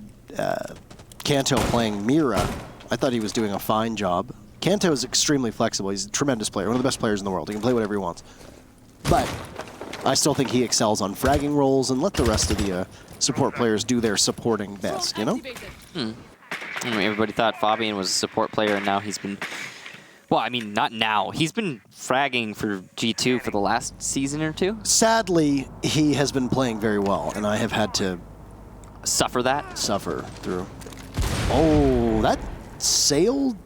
Kanto playing Mira, I thought he was doing a fine job. Kanto is extremely flexible. He's a tremendous player, one of the best players in the world. He can play whatever he wants. But I still think he excels on fragging roles, and let the rest of the support players do their supporting best, you know? I mean, everybody thought Fabian was a support player, and now he's been... Well, I mean, not now. He's been fragging for G2 for the last season or 2. Sadly, he has been playing very well, and I have had to Suffer that? suffer through. Oh, that sailed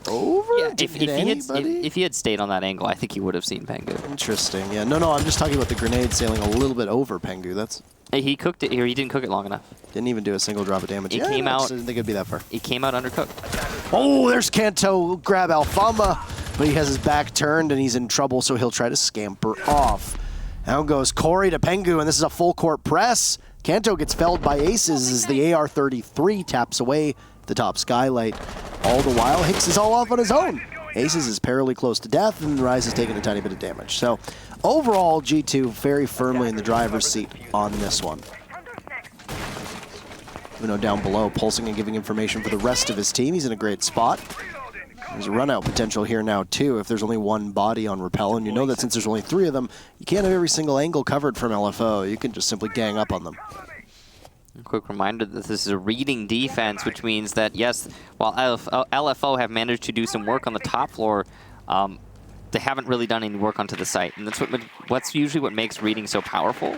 over? Yeah, Didn't hit anybody? if he had stayed on that angle, I think he would have seen Pengu. Interesting. Yeah. No, I'm just talking about the grenade sailing a little bit over Pengu. That's He cooked it here. He didn't cook it long enough. didn't even do a single drop of damage. It came I out- didn't think it'd be that far. It came out undercooked. Oh, there's Kanto. Grab Alfama, but he has his back turned and he's in trouble, so he'll try to scamper off. Now goes Corey to Pengu, and this is a full court press. Kanto gets felled by Aces as the AR-33 taps away the top skylight. All the while, Hicks is all off on his own. Aces is perilously close to death, and Rise has taken a tiny bit of damage. So overall, G2 very firmly in the driver's seat on this one. Even though down below, pulsing and giving information for the rest of his team. He's in a great spot. There's a run-out potential here now, too, if there's only one body on Repel. And you know that since there's only 3 of them, you can't have every single angle covered from LFO. You can just simply gang up on them. A quick reminder that this is a reading defense, which means that, yes, while LFO have managed to do some work on the top floor, they haven't really done any work onto the site. And that's what's usually what makes reading so powerful,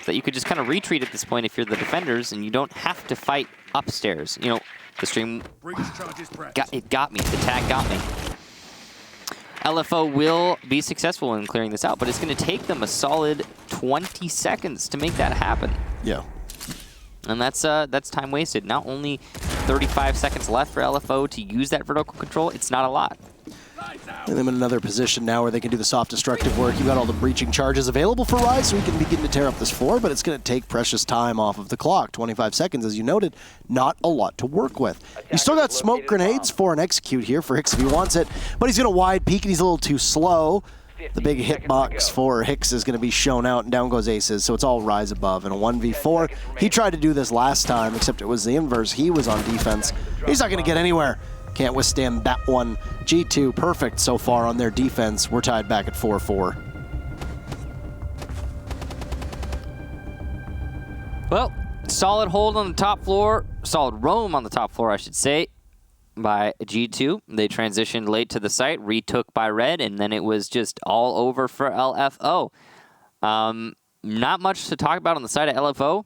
is that you could just kind of retreat at this point if you're the defenders, and you don't have to fight upstairs. You know, the stream got me. The tag got me. LFO will be successful in clearing this out, but it's going to take them a solid 20 seconds to make that happen. Yeah. And that's time wasted. Not only 35 seconds left for LFO to use that vertical control, it's not a lot. And them in another position now where they can do the soft destructive work. You've got all the breaching charges available for Rise, so we can begin to tear up this floor, but it's going to take precious time off of the clock. 25 seconds, as you noted, not a lot to work with. You still got smoke grenades for an execute here for Hicks if he wants it, but he's going to wide peek, and he's a little too slow. The big hitbox for Hicks is going to be shown out, and down goes Aces, so it's all Rise above. In a 1v4, he tried to do this last time, except it was the inverse. He was on defense. He's not going to get anywhere. Can't withstand that one. G2 perfect so far on their defense. We're tied back at 4-4. Well, solid hold on the top floor, solid roam on the top floor, I should say, by G2. They transitioned late to the site, retook by Red, and then it was just all over for LFO. Not much to talk about on the side of LFO.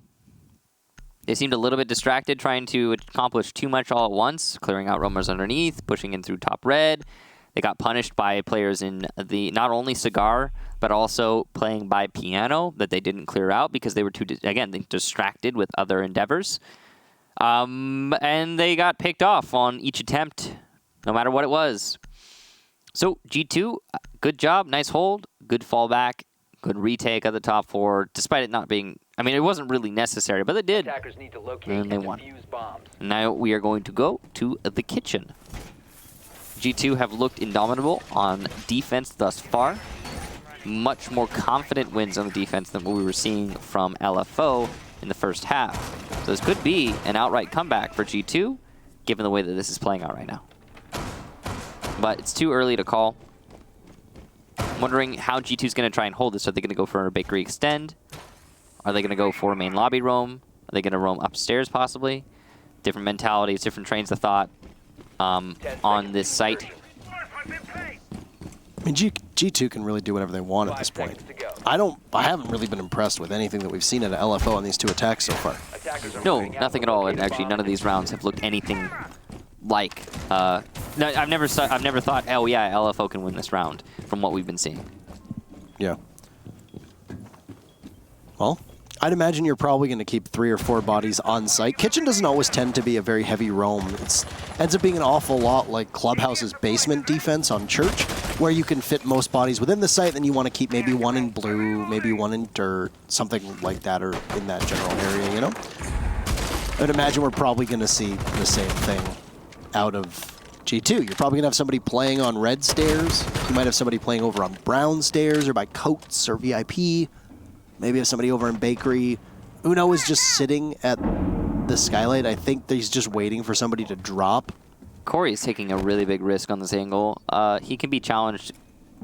They seemed a little bit distracted, trying to accomplish too much all at once, clearing out roamers underneath, pushing in through top red. They got punished by players in the not only Cigar, but also playing by Piano that they didn't clear out because they were too, distracted with other endeavors. And they got picked off on each attempt, no matter what it was. So G2, good job, nice hold, good fallback, good retake of the top four, despite it not being, I mean, it wasn't really necessary, but they did. Attackers need to locate And they and won. defuse bombs. Now we are going to go to the kitchen. G2 have looked indomitable on defense thus far. Much more confident wins on the defense than what we were seeing from LFO in the first half. So this could be an outright comeback for G2, given the way that this is playing out right now. But it's too early to call. I'm wondering how G2 is going to try and hold this. Are they going to go for a bakery extend? Are they going to go for a main lobby roam? Are they going to roam upstairs possibly? Different mentalities, different trains of thought on this site. I mean, G2 can really do whatever they want at this point. I haven't really been impressed with anything that we've seen at LFO on these two attacks so far. No, nothing at all. And actually, none of these rounds have looked anything like. No, I've never thought, oh yeah, LFO can win this round from what we've been seeing. Yeah. Well, I'd imagine you're probably going to keep 3 or 4 bodies on site. Kitchen doesn't always tend to be a very heavy roam. It ends up being an awful lot like Clubhouse's basement defense on Church, where you can fit most bodies within the site, then you want to keep maybe one in blue, maybe one in dirt, something like that, or in that general area, you know? I'd imagine we're probably going to see the same thing out of G2. You're probably going to have somebody playing on red stairs. You might have somebody playing over on brown stairs or by Coats or VIP. Maybe have somebody over in Bakery. Uno is just sitting at the skylight. I think he's just waiting for somebody to drop. Corey is taking a really big risk on this angle. He can be challenged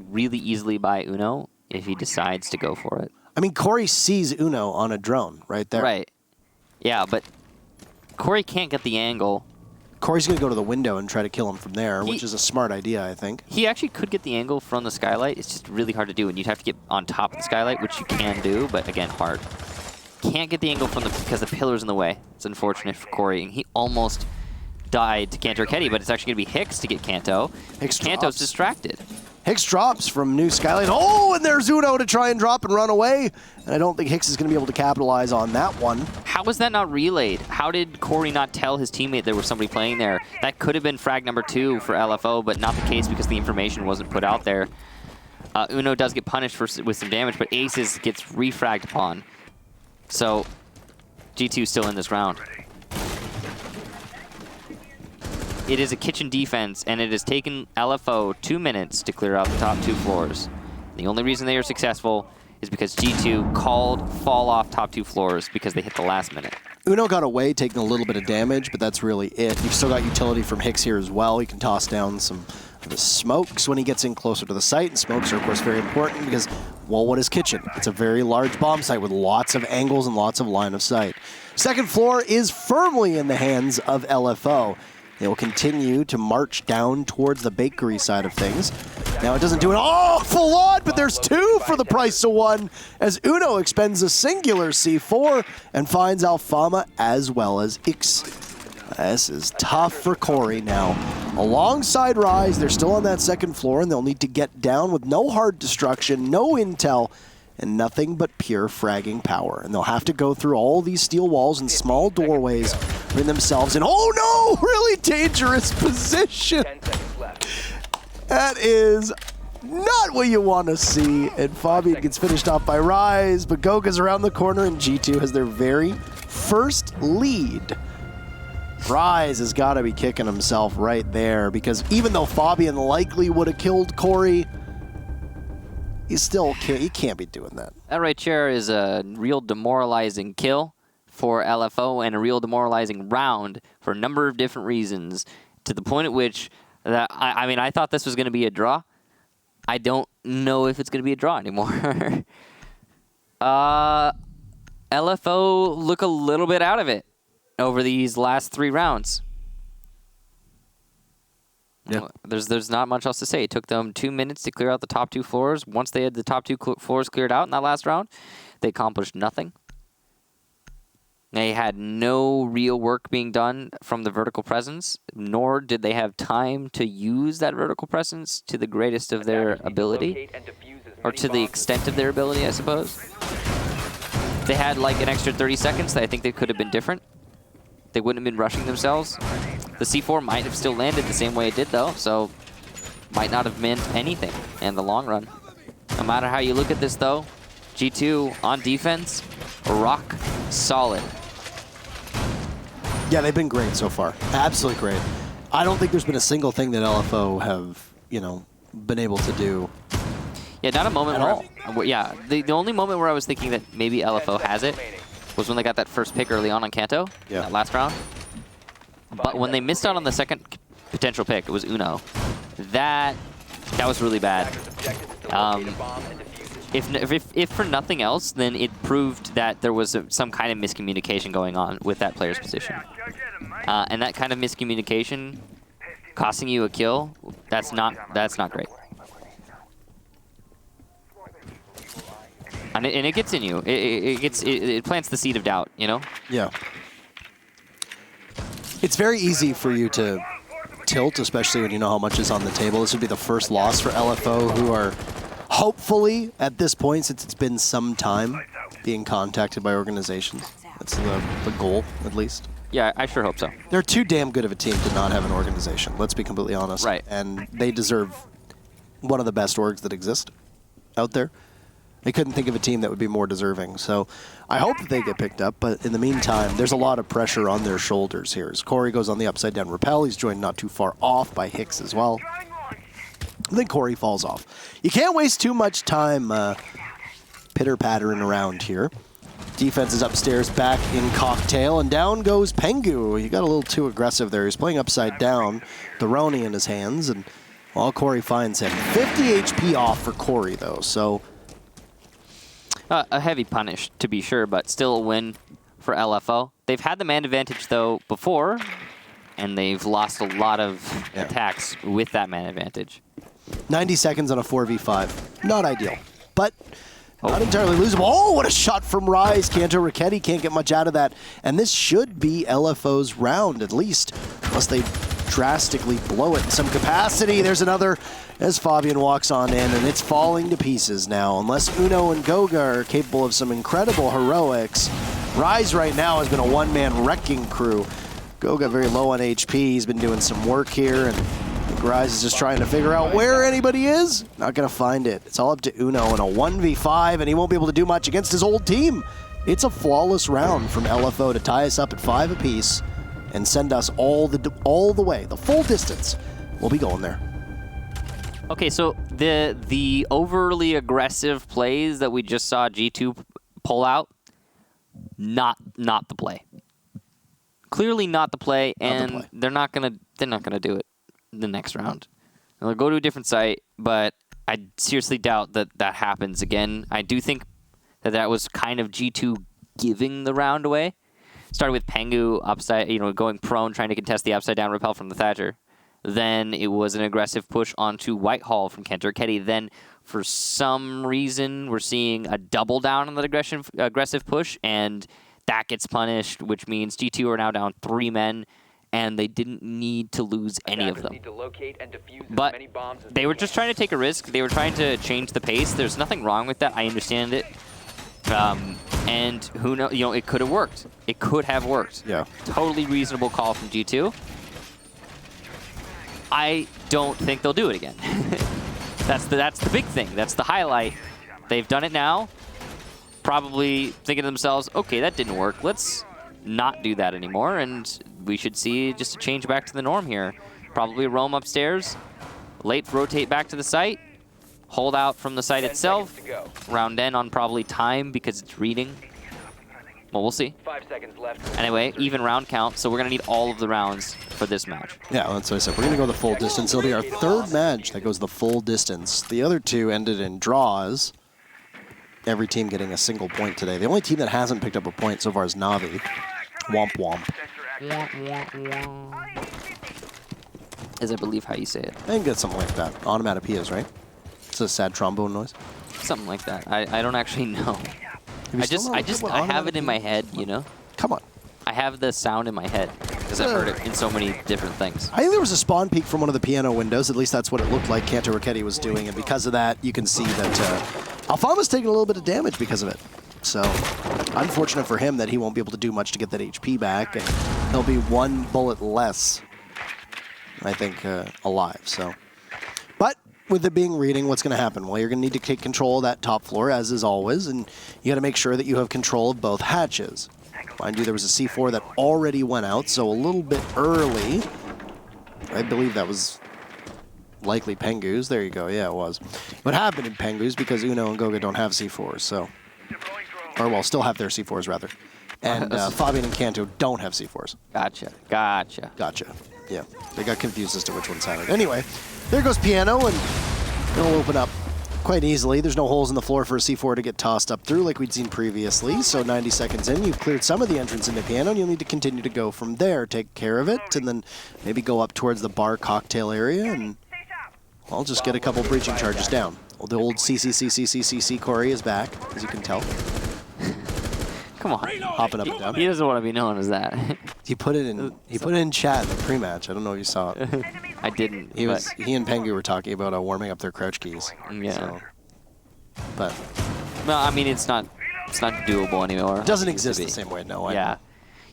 really easily by Uno if he decides to go for it. I mean, Corey sees Uno on a drone right there. Right. Yeah, but Corey can't get the angle. Corey's going to go to the window and try to kill him from there, which is a smart idea, I think. He actually could get the angle from the skylight. It's just really hard to do, and you'd have to get on top of the skylight, which you can do, but again, hard. Can't get the angle from because the pillar's in the way. It's unfortunate for Corey, and he almost died to Kanto or Ketty, but it's actually going to be Hicks to get Kanto. Kanto's distracted. Hicks drops from new skylight. Oh, and there's Uno to try and drop and run away. And I don't think Hicks is going to be able to capitalize on that one. How was that not relayed? How did Corey not tell his teammate there was somebody playing there? That could have been frag number 2 for LFO, but not the case because the information wasn't put out there. Uno does get punished with some damage, but Aces gets refragged upon. So G2 still in this round. It is a kitchen defense, and it has taken LFO 2 minutes to clear out the top 2 floors. The only reason they are successful is because G2 called fall off top 2 floors because they hit the last minute. Uno got away, taking a little bit of damage, but that's really it. You've still got utility from Hicks here as well. He can toss down some of the smokes when he gets in closer to the site, and smokes are, of course, very important because, well, what is kitchen? It's a very large bomb site with lots of angles and lots of line of sight. Second floor is firmly in the hands of LFO. They will continue to march down towards the bakery side of things. Now it doesn't do an awful lot, but there's 2 for the price of 1 as Uno expends a singular C4 and finds Alfama as well as Ix. This is tough for Corey now. Alongside Rise, they're still on that second floor, and they'll need to get down with no hard destruction, no intel, and nothing but pure fragging power. And they'll have to go through all these steel walls and small doorways, bring themselves in. Oh no! Really dangerous position! 10 seconds left. That is not what you want to see. And Fabian gets finished off by Rise, but Goga's around the corner, and G2 has their very first lead. Rise has got to be kicking himself right there, because even though Fabian likely would have killed Corey, he can't be doing that. That right there is a real demoralizing kill for LFO and a real demoralizing round for a number of different reasons, to the point at which that I mean, I thought this was going to be a draw. I don't know if it's going to be a draw anymore. LFO look a little bit out of it over these last 3 rounds. Yeah. There's not much else to say. It took them 2 minutes to clear out the top 2 floors. Once they had the top 2 floors cleared out in that last round, they accomplished nothing. They had no real work being done from the vertical presence, nor did they have time to use that vertical presence to the greatest of their ability, or to the extent of their ability, I suppose. They had like an extra 30 seconds that I think they could have been different. They wouldn't have been rushing themselves. The C4 might have still landed the same way it did, though, so might not have meant anything in the long run. No matter how you look at this, though, G2 on defense, rock solid. Yeah, they've been great so far. Absolutely great. I don't think there's been a single thing that LFO have, been able to do. Yeah, not a moment where... Yeah, the only moment where I was thinking that maybe LFO has it was when they got that first pick early on Kanto, that last round. But when they missed out on the second potential pick, it was Uno. That was really bad. If for nothing else, then it proved that there was some kind of miscommunication going on with that player's position. And that kind of miscommunication costing you a kill, that's not great. And it gets in you. It plants the seed of doubt, Yeah. It's very easy for you to tilt, especially when you know how much is on the table. This would be the first loss for LFO, who are hopefully, at this point, since it's been some time, being contacted by organizations. That's the goal, at least. Yeah, I sure hope so. They're too damn good of a team to not have an organization, let's be completely honest. Right. And they deserve one of the best orgs that exist out there. They couldn't think of a team that would be more deserving. So I hope that they get picked up, but in the meantime, there's a lot of pressure on their shoulders here. As Corey goes on the upside down rappel, he's joined not too far off by Hicks as well. And then Corey falls off. You can't waste too much time pitter-pattering around here. Defense is upstairs, back in Cocktail, and down goes Pengu. He got a little too aggressive there. He's playing upside down, the Roni in his hands, and Corey finds him. 50 HP off for Corey, though, so... a heavy punish, to be sure, but still a win for LFO. They've had the man advantage, though, before, and they've lost a lot of attacks with that man advantage. 90 seconds on a 4v5. Not ideal, but not entirely losable. Oh, what a shot from Rise. Kanto Ricchetti can't get much out of that, and this should be LFO's round, at least, unless they drastically blow it in some capacity. There's another as Fabian walks on in, and it's falling to pieces now. Unless Uno and Goga are capable of some incredible heroics, Rise right now has been a one-man wrecking crew. Goga very low on HP. He's been doing some work here, and Rise is just trying to figure out where anybody is. Not going to find it. It's all up to Uno in a 1v5, and he won't be able to do much against his old team. It's a flawless round from LFO to tie us up at 5 apiece and send us all the way, the full distance. We'll be going there. Okay, so the overly aggressive plays that we just saw G2 pull out, not the play. Clearly not the play, and they're not gonna do it the next round. They'll go to a different site, but I seriously doubt that happens again. I do think that was kind of G2 giving the round away. Started with Pengu upside, going prone, trying to contest the upside down rappel from the Thatcher. Then it was an aggressive push onto Whitehall from Kenturketty. Then for some reason, we're seeing a double down on that aggressive push, and that gets punished, which means G2 are now down 3 men, and they didn't need to lose any of them. Need to locate and defuse as But many bombs as they were just trying to take a risk. They were trying to change the pace. There's nothing wrong with that. I understand it. And who knows, you know, it could have worked. It could have worked. Yeah. Totally reasonable call from G2. I don't think they'll do it again. That's the big thing. That's the highlight. They've done it now. Probably thinking to themselves, okay, that didn't work. Let's not do that anymore, and we should see just a change back to the norm here. Probably roam upstairs, late rotate back to the site, hold out from the site 10 itself, seconds to go. round in on probably time because it's reading. Well, we'll see. 5 seconds left. Anyway, even round count, so we're going to need all of the rounds for this match. Yeah, that's what I said. We're going to go the full distance. It'll be our 3rd match that goes the full distance. The other 2 ended in draws. Every team getting a single point today. The only team that hasn't picked up a point so far is Navi. Womp womp. Is I believe how you say it. I think that's something like that. Onomatopoeias, right? It's a sad trombone noise. Something like that. I don't actually know. I have it in my head, you know? Come on. I have the sound in my head because I've heard it in so many different things. I think there was a spawn peek from one of the piano windows. At least that's what it looked like Kanto Raketti was doing. And because of that, you can see that Alfama's taking a little bit of damage because of it. So unfortunate for him that he won't be able to do much to get that HP back. And he'll be 1 bullet less, I think, alive. So, but with it being reading, what's going to happen? Well, you're going to need to take control of that top floor, as is always. And you got to make sure that you have control of both hatches. Mind you, there was a C4 that already went out, so a little bit early. I believe that was likely Pengu's. There you go. Yeah, it was. What happened in Pengu's because Uno and Goga don't have C4s, so... Or, well, still have their C4s, rather. And Fabian and Kanto don't have C4s. Gotcha. Gotcha. Yeah, they got confused as to which one's had it. Anyway, there goes Piano, and it'll open up quite easily. There's no holes in the floor for a C4 to get tossed up through like we'd seen previously. So 90 seconds in, you've cleared some of the entrance into Piano, and you'll need to continue to go from there, take care of it, and then maybe go up towards the bar cocktail area, and I'll just get a couple breaching charges down. Well, the old CCCCCCC Corey is back, as you can tell. Come on. Hopping up and down. He doesn't want to be known as that. He put it in chat in the pre-match. I don't know if you saw it. I didn't. He and Pengu were talking about warming up their crouch keys. Yeah. So, but no, I mean it's not doable anymore. it doesn't exist the same way. No. Yeah.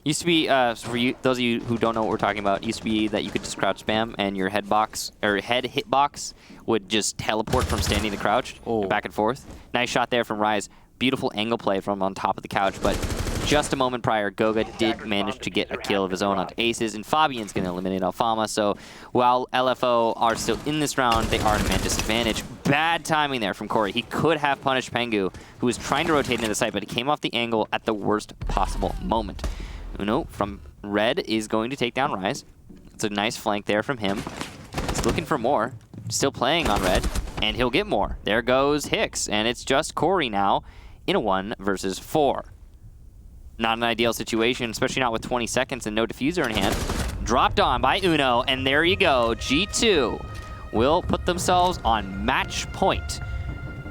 Used to be for you, those of you who don't know what we're talking about. Used to be that you could just crouch spam and your head hitbox would just teleport from standing to crouched back and forth. Nice shot there from Rise. Beautiful angle play from on top of the couch, but just a moment prior, Goga did manage to get a kill of his own onto Aces, and Fabian's going to eliminate Alfama. So while LFO are still in this round, they are at a man disadvantage. Bad timing there from Corey. He could have punished Pengu, who was trying to rotate into the site, but he came off the angle at the worst possible moment. Uno from Red is going to take down Rise. It's a nice flank there from him. He's looking for more. Still playing on Red, and he'll get more. There goes Hicks, and it's just Corey now in a 1 versus 4. Not an ideal situation, especially not with 20 seconds and no diffuser in hand. Dropped on by Uno, and there you go. G2 will put themselves on match point.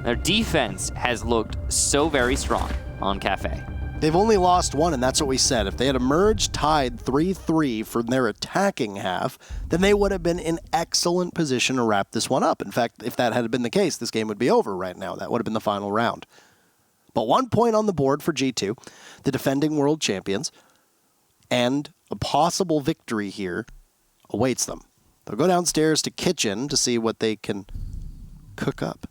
Their defense has looked so very strong on Kafe. They've only lost 1, and that's what we said. If they had emerged tied 3-3 from their attacking half, then they would have been in excellent position to wrap this one up. In fact, if that had been the case, this game would be over right now. That would have been the final round. But 1 point on the board for G2, the defending world champions, and a possible victory here awaits them. They'll go downstairs to kitchen to see what they can cook up.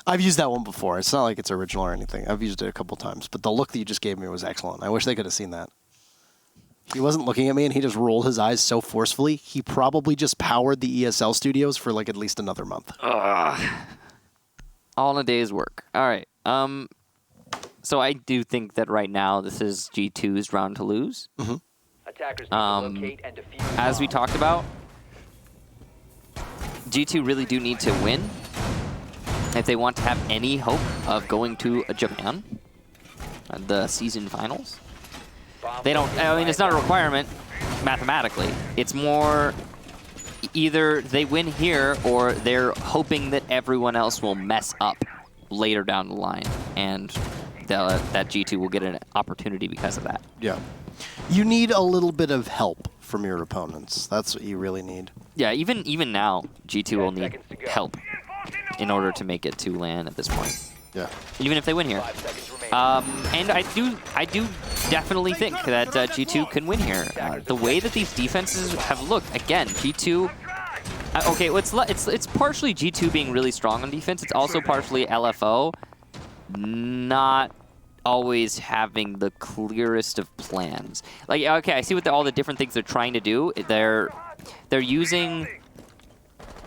I've used that one before. It's not like it's original or anything. I've used it a couple times, but the look that you just gave me was excellent. I wish they could have seen that. He wasn't looking at me, and he just rolled his eyes so forcefully. He probably just powered the ESL studios for like at least another month. All in a day's work. All right. So I do think that right now this is G2's round to lose. Mm-hmm. Attackers need to locate and defuse As we bombs. talked about, G2 really do need to win if they want to have any hope of going to Japan, the season finals. Bomb They don't. I mean, it's not a requirement, mathematically. It's more either they win here or they're hoping that everyone else will mess up later down the line, and that G2 will get an opportunity because of that. Yeah. You need a little bit of help from your opponents. That's what you really need. Yeah, even now, G2 will need help in order to make it to LAN at this point. Yeah. Even if they win here. And I do definitely think that G2 can win here. The way that these defenses have looked, again, G2. Okay, it's partially G2 being really strong on defense. It's also partially LFO not always having the clearest of plans. Like, okay, I see what all the different things they're trying to do. They're using,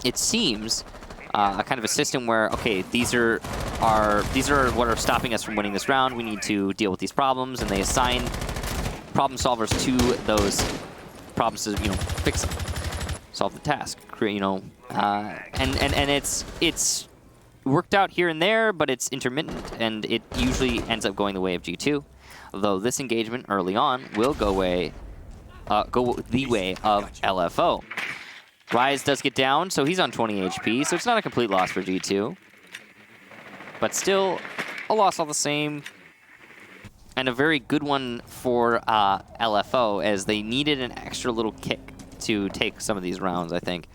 it seems, a kind of a system where, okay, these are what are stopping us from winning this round. We need to deal with these problems, and they assign problem solvers to those problems to, fix them, solve the task, create, and it's worked out here and there, but it's intermittent, and it usually ends up going the way of G2. Although this engagement early on will go the way of LFO. Rise does get down, so he's on 20 HP, so it's not a complete loss for G2. But still, a loss all the same. And a very good one for LFO, as they needed an extra little kick to take some of these rounds, I think.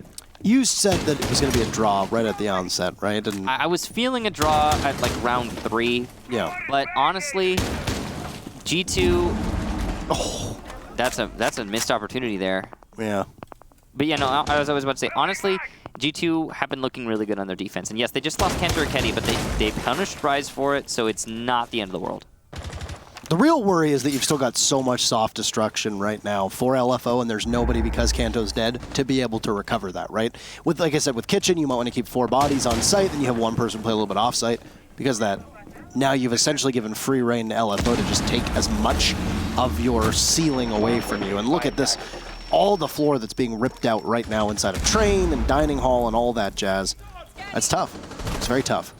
You said that it was going to be a draw right at the onset, right? And I was feeling a draw at like round 3. Yeah. But honestly, G2, that's a missed opportunity there. Yeah. But yeah, no, I was about to say, honestly, G2 have been looking really good on their defense. And yes, they just lost Kenter Akedi, but they punished Rise for it, so it's not the end of the world. The real worry is that you've still got so much soft destruction right now for LFO, and there's nobody, because Kanto's dead, to be able to recover that, right? With, like I said, with Kitchen, you might want to keep 4 bodies on site, then you have one person play a little bit off site, because that now you've essentially given free reign to LFO to just take as much of your ceiling away from you. And look at this, all the floor that's being ripped out right now inside of train and dining hall and all that jazz. That's tough. It's very tough.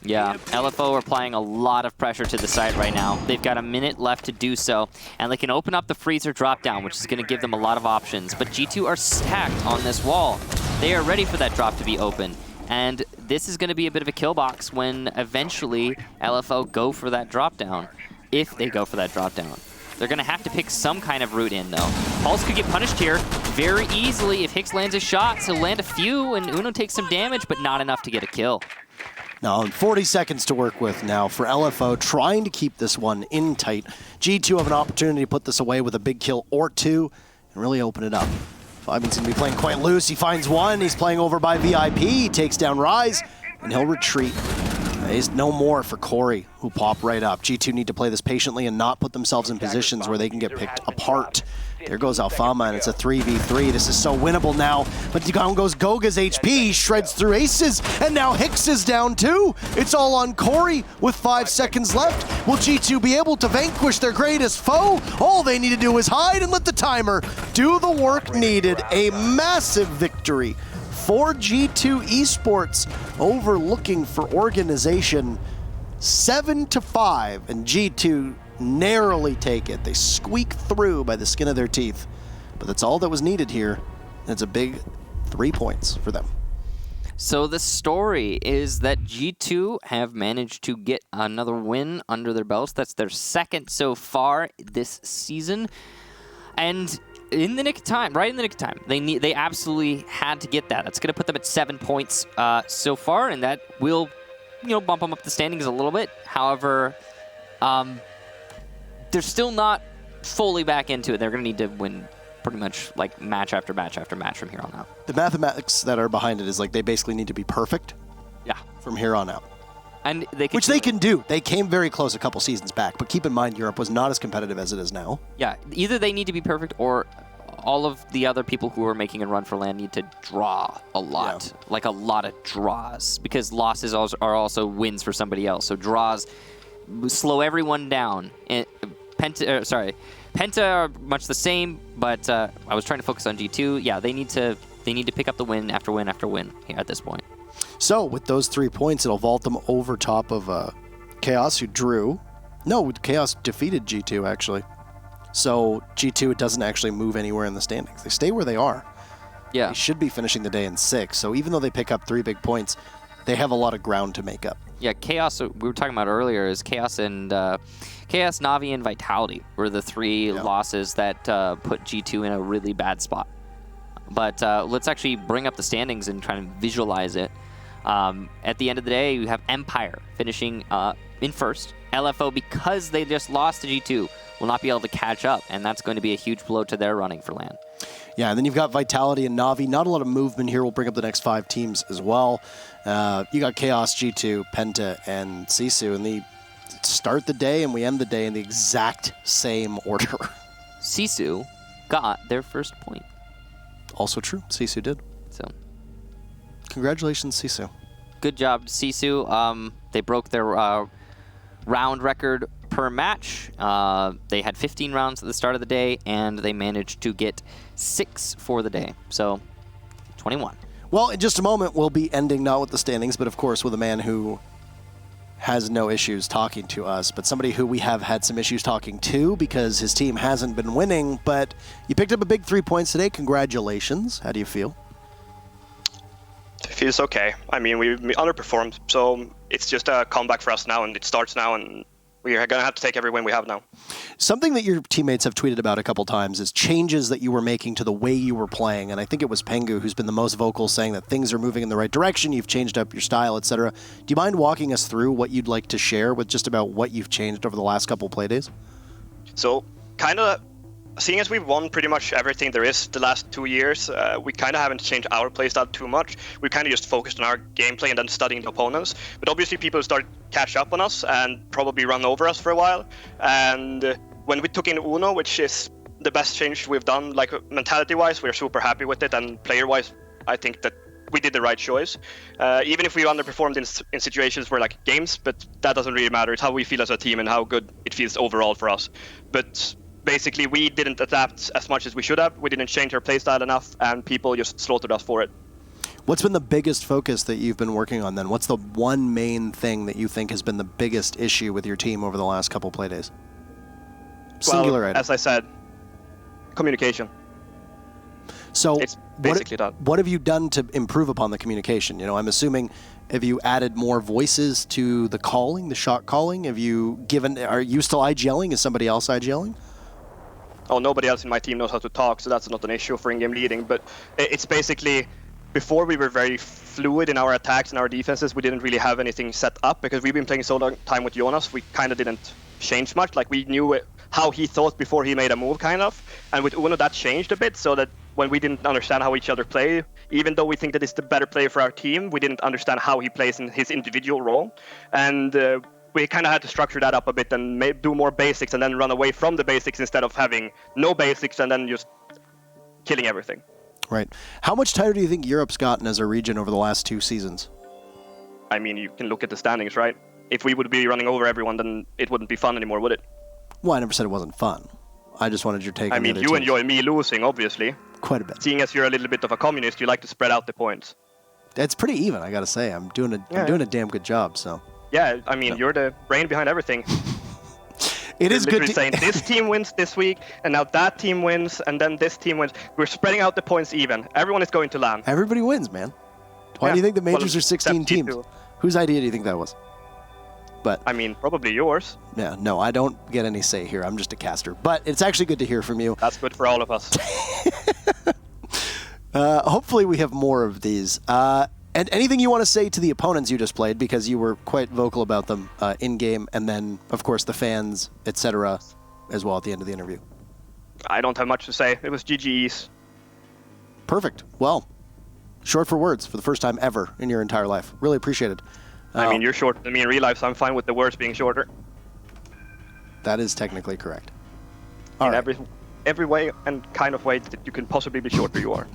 Yeah, LFO are applying a lot of pressure to the side right now. They've got a minute left to do so, and they can open up the freezer drop down, which is going to give them a lot of options. But G2 are stacked on this wall. They are ready for that drop to be open. And this is going to be a bit of a kill box when eventually LFO go for that drop down, if they go for that drop down. They're going to have to pick some kind of route in, though. Pulse could get punished here very easily. If Hicks lands his shots, he'll land a few, and Uno takes some damage, but not enough to get a kill. Now, 40 seconds to work with now for LFO, trying to keep this one in tight. G2 have an opportunity to put this away with a big kill or 2 and really open it up. Fiben's going to be playing quite loose. He finds one. He's playing over by VIP. He takes down Rise, and he'll retreat. There's no more for Corey, who pop right up. G2 need to play this patiently and not put themselves in positions where they can get picked apart. There goes Alfama, and it's a 3v3. This is so winnable now. But down goes Goga's HP, shreds through Aces, and now Hicks is down too. It's all on Corey with 5 seconds left. Will G2 be able to vanquish their greatest foe? All they need to do is hide and let the timer do the work needed. A massive victory for G2 Esports, overlooking for organization 7-5, and G2 narrowly take it. They squeak through by the skin of their teeth, but that's all that was needed here. And it's a big 3 points for them. So the story is that G2 have managed to get another win under their belts. That's their second so far this season. And in the nick of time, right in the nick of time, they absolutely had to get that. That's going to put them at 7 points so far, and that will, bump them up the standings a little bit. However, they're still not fully back into it. They're going to need to win pretty much like match after match after match from here on out. The mathematics that are behind it is like they basically need to be perfect. Yeah. From here on out. And they can Which they can do. They came very close a couple seasons back, but keep in mind Europe was not as competitive as it is now. Yeah, either they need to be perfect or all of the other people who are making a run for land need to draw a lot. Yeah. Like a lot of draws, because losses are also wins for somebody else. So draws slow everyone down. Penta are much the same, but I was trying to focus on G2. Yeah, they need to pick up the win after win after win here at this point. So with those 3 points, it'll vault them over top of Chaos, who drew. No, Chaos defeated G2 actually. So G2, it doesn't actually move anywhere in the standings. They stay where they are. Yeah. They should be finishing the day in 6th. So even though they pick up 3 big points, they have a lot of ground to make up. Yeah, Chaos, we were talking about earlier, is Chaos and Chaos, Na'Vi, and Vitality were the 3 losses that put G2 in a really bad spot. But let's actually bring up the standings and try and visualize it. At the end of the day, you have Empire finishing in 1st. LFO, because they just lost to G2, will not be able to catch up, and that's going to be a huge blow to their running for LAN. Yeah, and then you've got Vitality and Na'Vi. Not a lot of movement here. We'll bring up the next 5 teams as well. You got Chaos, G2, Penta, and Sisu, and they start the day and we end the day in the exact same order. Sisu got their first point. Also true. Sisu did. So, congratulations, Sisu. Good job, Sisu. They broke their round record per match. They had 15 rounds at the start of the day, and they managed to get 6 for the day. So, 21. Well, in just a moment, we'll be ending not with the standings, but of course with a man who has no issues talking to us, but somebody who we have had some issues talking to because his team hasn't been winning. But you picked up a big 3 points today. Congratulations. How do you feel? It feels okay. I mean, we underperformed, so it's just a comeback for us now, and it starts now, and we are going to have to take every win we have now. Something that your teammates have tweeted about a couple times is changes that you were making to the way you were playing, and I think it was Pengu who's been the most vocal, saying that things are moving in the right direction, you've changed up your style, etc. Do you mind walking us through what you'd like to share with just about what you've changed over the last couple play days? So, kind of, seeing as we've won pretty much everything there is the last 2 years, we kind of haven't changed our playstyle too much. We kind of just focused on our gameplay and then studying the opponents. But obviously people started catch up on us and probably run over us for a while. And when we took in Uno, which is the best change we've done, like mentality-wise, we're super happy with it. And player-wise, I think that we did the right choice. Even if we underperformed in situations where like games, but that doesn't really matter. It's how we feel as a team and how good it feels overall for us. But basically, we didn't adapt as much as we should have. We didn't change our playstyle enough, and people just slaughtered us for it. What's been the biggest focus that you've been working on then? What's the one main thing that you think has been the biggest issue with your team over the last couple play days? Singular item. As I said, communication. So it's basically done. What have you done to improve upon the communication? You know, I'm assuming, have you added more voices to the calling, the shot calling? Are you still IGLing? Is somebody else IGLing? Oh, nobody else in my team knows how to talk, so that's not an issue for in-game leading. But it's basically, before we were very fluid in our attacks and our defenses, we didn't really have anything set up because we've been playing so long time with Jonas, we kind of didn't change much. Like, we knew how he thought before he made a move, kind of. And with Uno, that changed a bit, so that when we didn't understand how each other play, even though we think that it's the better player for our team, we didn't understand how he plays in his individual role. And we kind of had to structure that up a bit and do more basics and then run away from the basics instead of having no basics and then just killing everything. Right. How much tighter do you think Europe's gotten as a region over the last 2 seasons? I mean, you can look at the standings, right? If we would be running over everyone, then it wouldn't be fun anymore, would it? Well, I never said it wasn't fun. I just wanted your take on I mean, the you other enjoy teams. me losing, obviously. Quite a bit. Seeing as you're a little bit of a communist, you like to spread out the points. It's pretty even, I gotta say. I'm doing a damn good job, so. Yeah, I mean, you're the brain behind everything. It is good to saying this team wins this week, and now that team wins, and then this team wins. We're spreading out the points even. Everyone is going to LAN. Everybody wins, man. Why do you think the majors are 16 teams? Too. Whose idea do you think that was? But I mean, probably yours. Yeah, no, I don't get any say here. I'm just a caster. But it's actually good to hear from you. That's good for all of us. Hopefully we have more of these. And anything you want to say to the opponents you just played, because you were quite vocal about them in-game, and then, of course, the fans, etc., as well at the end of the interview. I don't have much to say. It was GG's. Perfect. Well, short for words for the first time ever in your entire life. Really appreciate it. I mean, you're shorter than me in real life, so I'm fine with the words being shorter. That is technically correct. In every way and kind of way that you can possibly be shorter, you are.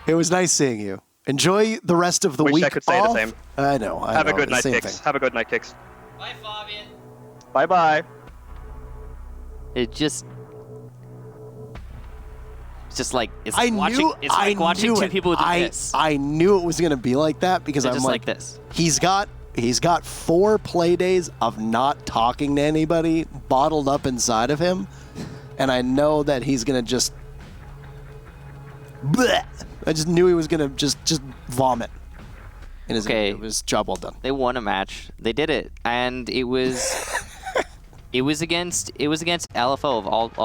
It was nice seeing you. Enjoy the rest of the week. Wish I could say off. the same. I know. Have a good night, Kicks. Kicks. Have a good night, Kicks. Bye, Fabian. Bye-bye. It's just like it's I like watching two people do this. I knew it was going to be like that because They're I'm just like this. He's got He's got 4 play days of not talking to anybody bottled up inside of him, and I know that he's gonna just. Bleh. I just knew he was gonna just vomit. In his Okay. It was job well done. They won a match. They did it, and it was it was against LFO of